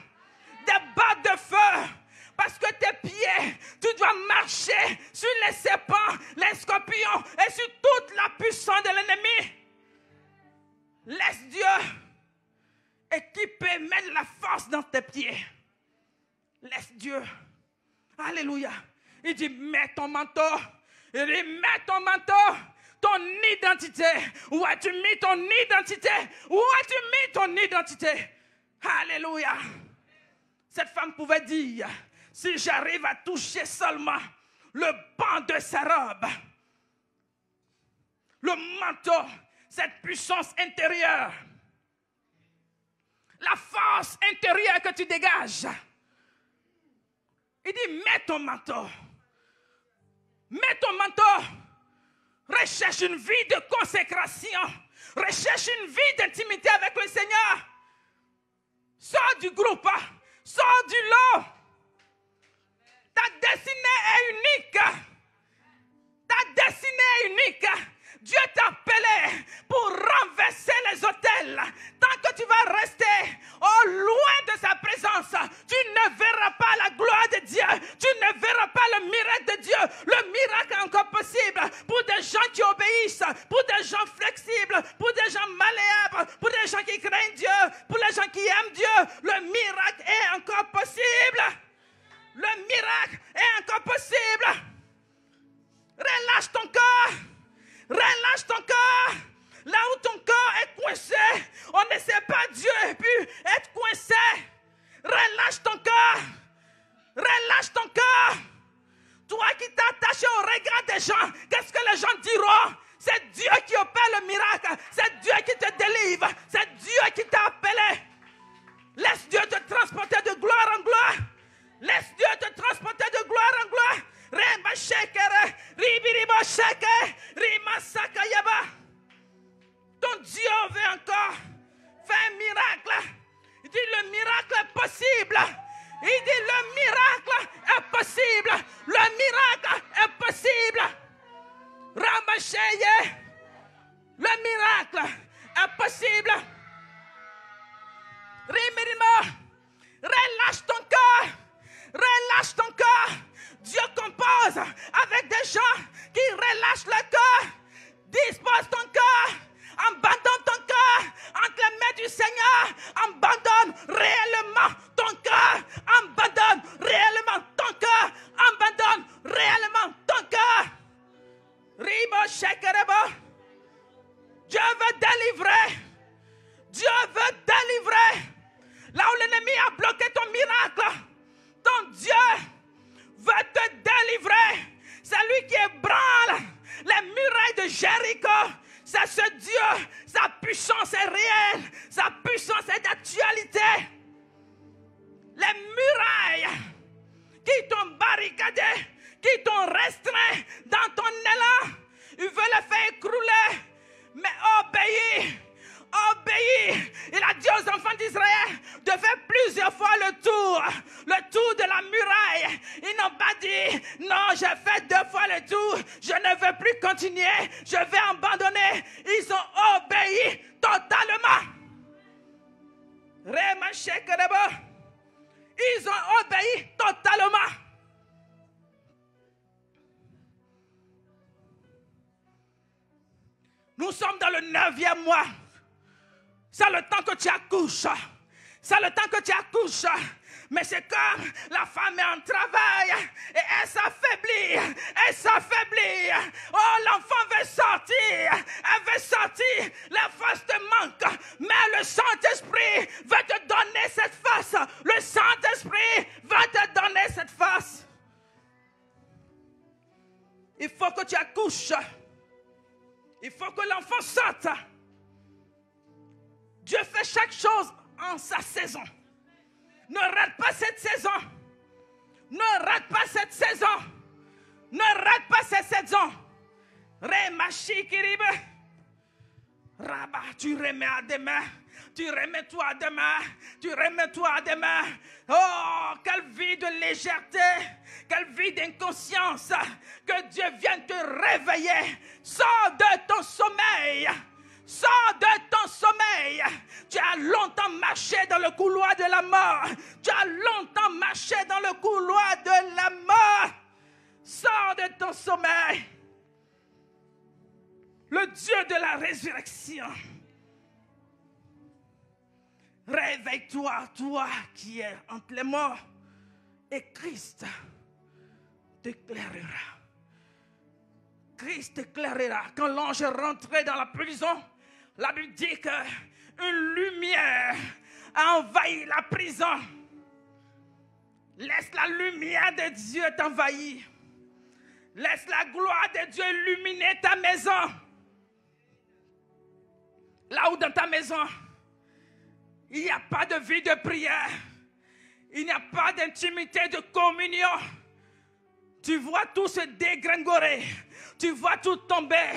Des bottes de feu. Parce que tes pieds, tu dois marcher sur les serpents, les scorpions et sur toute la puissance de l'ennemi. Laisse Dieu équiper, mettre la force dans tes pieds. Laisse Dieu. Alléluia. Il dit, mets ton manteau. Il dit, mets ton manteau. Ton identité. Où as-tu mis ton identité? Où as-tu mis ton identité? Alléluia. Cette femme pouvait dire, si j'arrive à toucher seulement le ban de sa robe, le manteau, cette puissance intérieure, la force intérieure que tu dégages. Il dit, mets ton manteau. Mets ton manteau. Recherche une vie de consécration. Recherche une vie d'intimité avec le Seigneur. Sors du groupe. Sors du lot. Ta destinée est unique. Ta destinée est unique. Dieu t'a appelé pour renverser les autels. Tant que tu vas rester au loin de sa présence, tu ne verras pas la gloire de Dieu. Tu ne verras pas le miracle de Dieu. Le miracle est encore possible pour des gens qui obéissent, pour des gens flexibles, pour des gens malléables, pour des gens qui craignent Dieu, pour les gens qui aiment Dieu. Le miracle est encore possible. Le miracle est encore possible. Relâche ton corps. Relâche ton corps. Là où ton corps est coincé, on ne sait pas Dieu et puis être coincé. Relâche ton corps. Relâche ton corps. Toi qui t'es attaché au regard des gens, qu'est-ce que les gens diront? C'est Dieu qui opère le miracle. C'est Dieu qui te délivre. C'est Dieu qui t'a appelé. Laisse Dieu te transporter de gloire en gloire. Laisse Dieu te transporter de gloire en gloire. Rema shekere, ribiribo sheke, rima sakayaba. Ton Dieu veut encore faire un miracle. Il dit le miracle est possible. Il dit le miracle est possible. Le miracle est possible. Rama sheye, le miracle est possible. Rimirima, relâche ton cœur. Relâche ton corps. Dieu compose avec des gens qui relâchent le corps. Dispose ton corps. Abandonne ton corps entre les mains du Seigneur. Abandonne réellement ton corps Ils ont obéi totalement. Nous sommes dans le 9e mois. C'est le temps que tu accouches. C'est le temps que tu accouches. Mais c'est comme la femme est en travail et elle s'affaiblit. Elle s'affaiblit. Oh, l'enfant veut sortir. Elle veut sortir. La force te manque. Mais le Saint-Esprit veut te donner cette force. Le Saint-Esprit veut te donner cette force. Il faut que tu accouches. Il faut que l'enfant sorte. Dieu fait chaque chose en sa saison. Ne rate pas cette saison. Ne rate pas cette saison. Ne rate pas cette saison. Rabat, tu remets à demain. Tu remets-toi à demain. Tu remets-toi à demain. Oh, quelle vie de légèreté. Quelle vie d'inconscience. Que Dieu vienne te réveiller. Sors de ton sommeil. Sors de ton sommeil. Tu as longtemps marché dans le couloir de la mort. Tu as longtemps marché dans le couloir de la mort. Sors de ton sommeil. Le Dieu de la résurrection. Réveille-toi, toi qui es entre les morts. Et Christ t'éclairera. Christ t'éclairera. Quand l'ange est rentré dans la prison, la Bible dit qu'une lumière a envahi la prison. Laisse la lumière de Dieu t'envahir. Laisse la gloire de Dieu illuminer ta maison. Là où dans ta maison, il n'y a pas de vie de prière. Il n'y a pas d'intimité de communion. Tu vois tout se dégringoler. Tu vois tout tomber.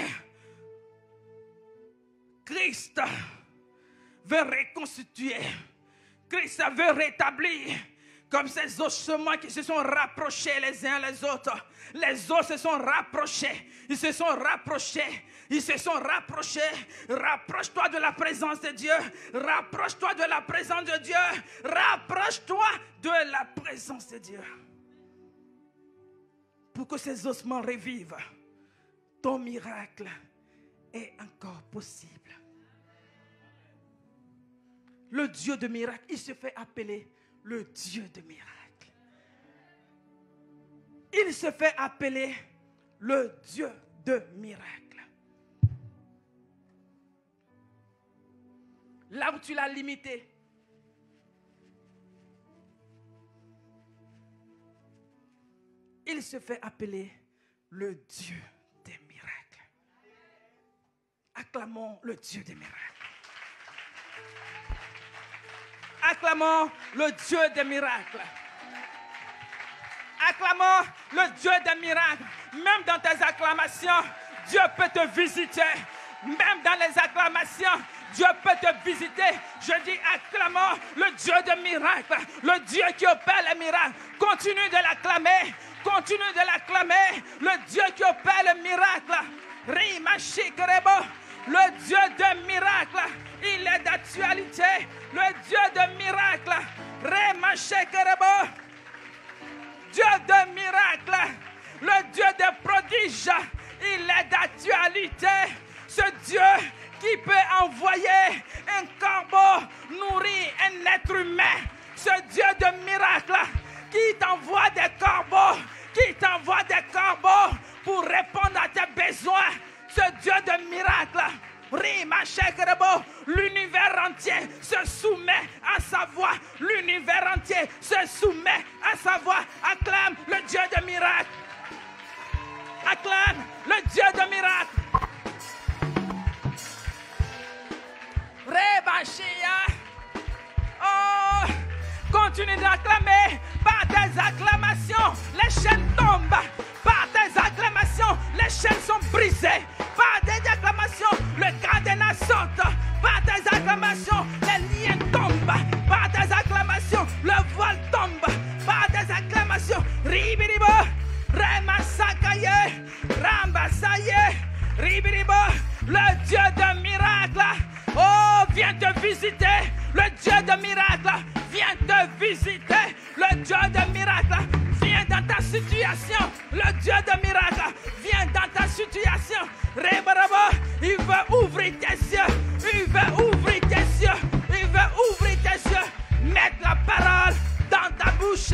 Christ veut reconstituer. Christ veut rétablir. Comme ces ossements qui se sont rapprochés les uns les autres. Les os se sont rapprochés. Ils se sont rapprochés. Ils se sont rapprochés. Rapproche-toi de la présence de Dieu. Rapproche-toi de la présence de Dieu. Rapproche-toi de la présence de Dieu. Pour que ces ossements revivent, ton miracle est encore possible. Le Dieu de miracle, il se fait appeler le Dieu de miracle. Il se fait appeler le Dieu de miracle. Là où tu l'as limité, il se fait appeler le Dieu des miracles. Acclamons le Dieu des miracles. Acclamons le Dieu des miracles. Acclamons le Dieu des miracles. Même dans tes acclamations, Dieu peut te visiter. Même dans les acclamations, Dieu peut te visiter. Je dis acclamons le Dieu des miracles. Le Dieu qui opère les miracles. Continue de l'acclamer. Continue de l'acclamer. Le Dieu qui opère les miracles. Le Dieu des miracles. Il est d'actualité. Le Dieu des miracles. Dieu des miracles. Le Dieu des prodiges. Il est d'actualité. Ce Dieu qui peut envoyer un corbeau nourrir un être humain. Ce Dieu de miracles qui t'envoie des corbeaux. Qui t'envoie des corbeaux pour répondre à tes besoins. Ce Dieu de miracles. L'univers entier se soumet à sa voix. L'univers entier se soumet à sa voix. Acclame le Dieu de miracles. Acclame le Dieu de miracles. Oh, continue d'acclamer. Par tes acclamations, les chaînes tombent. Par tes acclamations, les chaînes sont brisées. Par tes acclamations, le cadenas saute. Par tes acclamations, les liens tombent. Par tes acclamations, le voile tombe. Par tes acclamations, ribiribo, remasakaye, rambasaye, ribiribo, le Dieu de miracle. Oh, viens te visiter, le Dieu de miracle. visiter. Le Dieu de miracle vient dans ta situation. Le Dieu de miracle vient dans ta situation. Il veut ouvrir tes yeux. Il veut ouvrir tes yeux. Il veut ouvrir tes yeux. Mettre la parole dans ta bouche.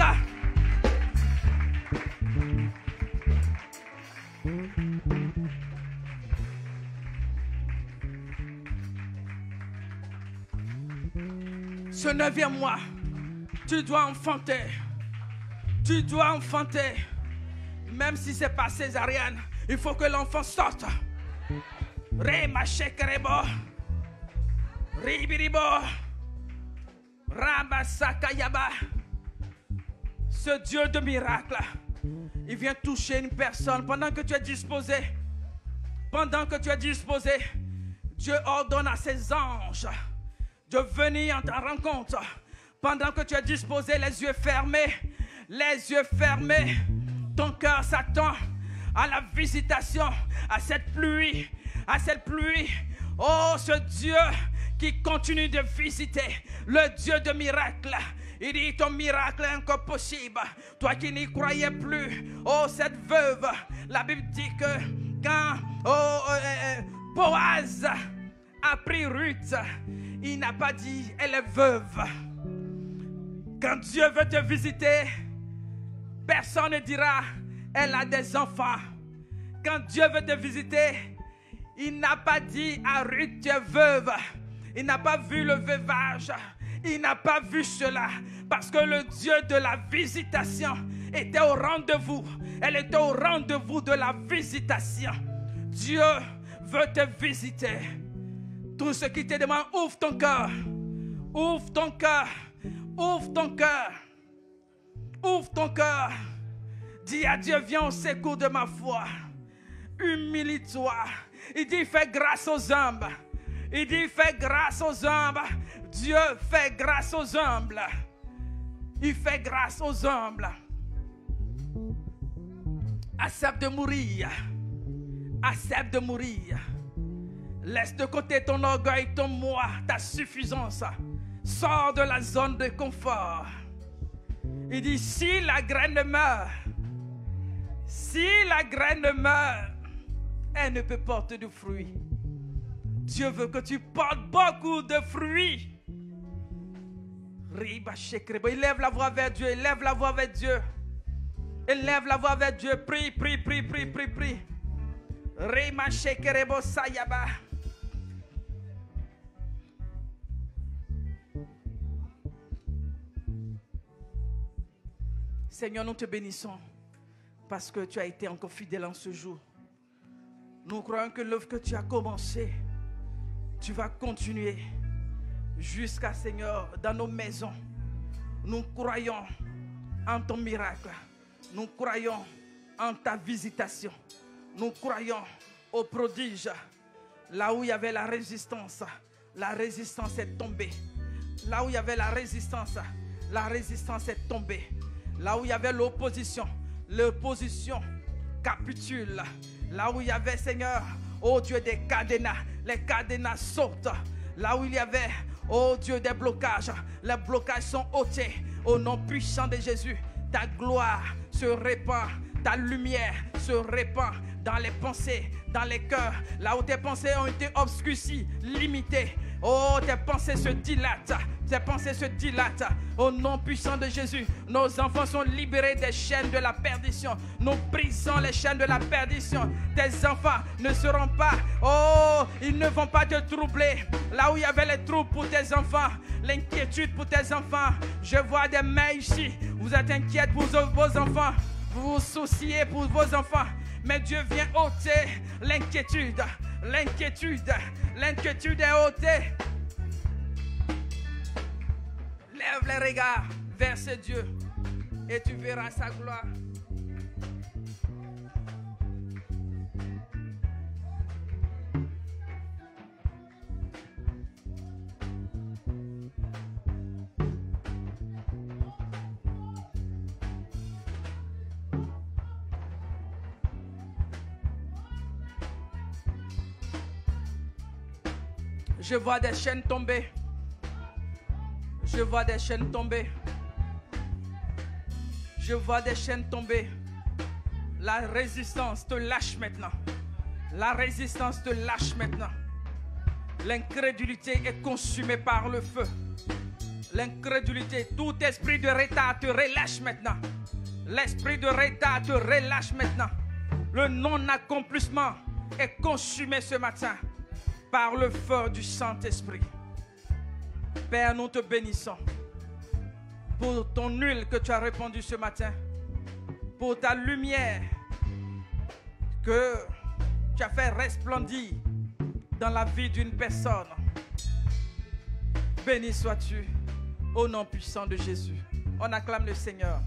Ce 9e mois, tu dois enfanter. Tu dois enfanter. Même si ce n'est pas césarienne, il faut que l'enfant sorte. Rema shekerebo. Ribiribo. Rabasakayaba. Ce Dieu de miracle, il vient toucher une personne pendant que tu es disposé. Pendant que tu es disposé, Dieu ordonne à ses anges de venir en ta rencontre. Pendant que tu es disposé, les yeux fermés, ton cœur s'attend à la visitation, à cette pluie. Oh, ce Dieu qui continue de visiter, le Dieu de miracle. Il dit, ton miracle est encore possible. Toi qui n'y croyais plus, oh, cette veuve, la Bible dit que quand Boaz a pris Ruth, il n'a pas dit, elle est veuve. Quand Dieu veut te visiter, personne ne dira, elle a des enfants. Quand Dieu veut te visiter, il n'a pas dit à Ruth, tu es veuve. Il n'a pas vu le veuvage. Il n'a pas vu cela. Parce que le Dieu de la visitation était au rendez-vous. Elle était au rendez-vous de la visitation. Dieu veut te visiter. Tout ce qui te demande, ouvre ton cœur. Ouvre ton cœur. Ouvre ton cœur. Ouvre ton cœur. Dis à Dieu, viens au secours de ma foi. Humilie-toi. Il dit, fais grâce aux humbles. Il dit, fais grâce aux humbles. Dieu fait grâce aux humbles. Il fait grâce aux humbles. Accepte de mourir. Accepte de mourir. Laisse de côté ton orgueil, ton moi, ta suffisance. Sors de la zone de confort. Il dit, si la graine meurt, elle ne peut porter de fruits. Dieu veut que tu portes beaucoup de fruits. Élève la voix vers Dieu. Élève la voix vers Dieu. Élève la voix vers Dieu. Prie, prie, prie, prie, prie, prie. Seigneur, nous te bénissons parce que tu as été encore fidèle en ce jour. Nous croyons que l'œuvre que tu as commencée, tu vas continuer jusqu'à, Seigneur, dans nos maisons. Nous croyons en ton miracle. Nous croyons en ta visitation. Nous croyons au prodige. Là où il y avait la résistance est tombée. Là où il y avait la résistance est tombée. Là où il y avait l'opposition capitule. Là où il y avait, Seigneur, oh Dieu, des cadenas, les cadenas sautent. Là où il y avait, oh Dieu, des blocages, les blocages sont ôtés. Au nom puissant de Jésus, ta gloire se répand, ta lumière se répand dans les pensées, dans les cœurs. Là où tes pensées ont été obscurcies, limitées. Oh, tes pensées se dilatent. Tes pensées se dilatent. Au nom puissant de Jésus, nos enfants sont libérés des chaînes de la perdition. Nous brisons les chaînes de la perdition. Tes enfants ne seront pas, oh, ils ne vont pas te troubler. Là où il y avait les troubles pour tes enfants, l'inquiétude pour tes enfants, je vois des mains ici. Vous êtes inquiètes pour vos enfants. Vous vous souciez pour vos enfants. Mais Dieu vient ôter l'inquiétude. L'inquiétude est ôtée. Lève les regards vers ce Dieu et tu verras sa gloire. Je vois des chaînes tomber. Je vois des chaînes tomber. Je vois des chaînes tomber. La résistance te lâche maintenant. La résistance te lâche maintenant. L'incrédulité est consumée par le feu. L'incrédulité, tout esprit de retard te relâche maintenant. L'esprit de retard te relâche maintenant. Le non-accomplissement est consumé ce matin par le feu du Saint-Esprit. Père, nous te bénissons pour ton huile que tu as répandue ce matin, pour ta lumière que tu as fait resplendir dans la vie d'une personne. Béni sois-tu au nom puissant de Jésus. On acclame le Seigneur.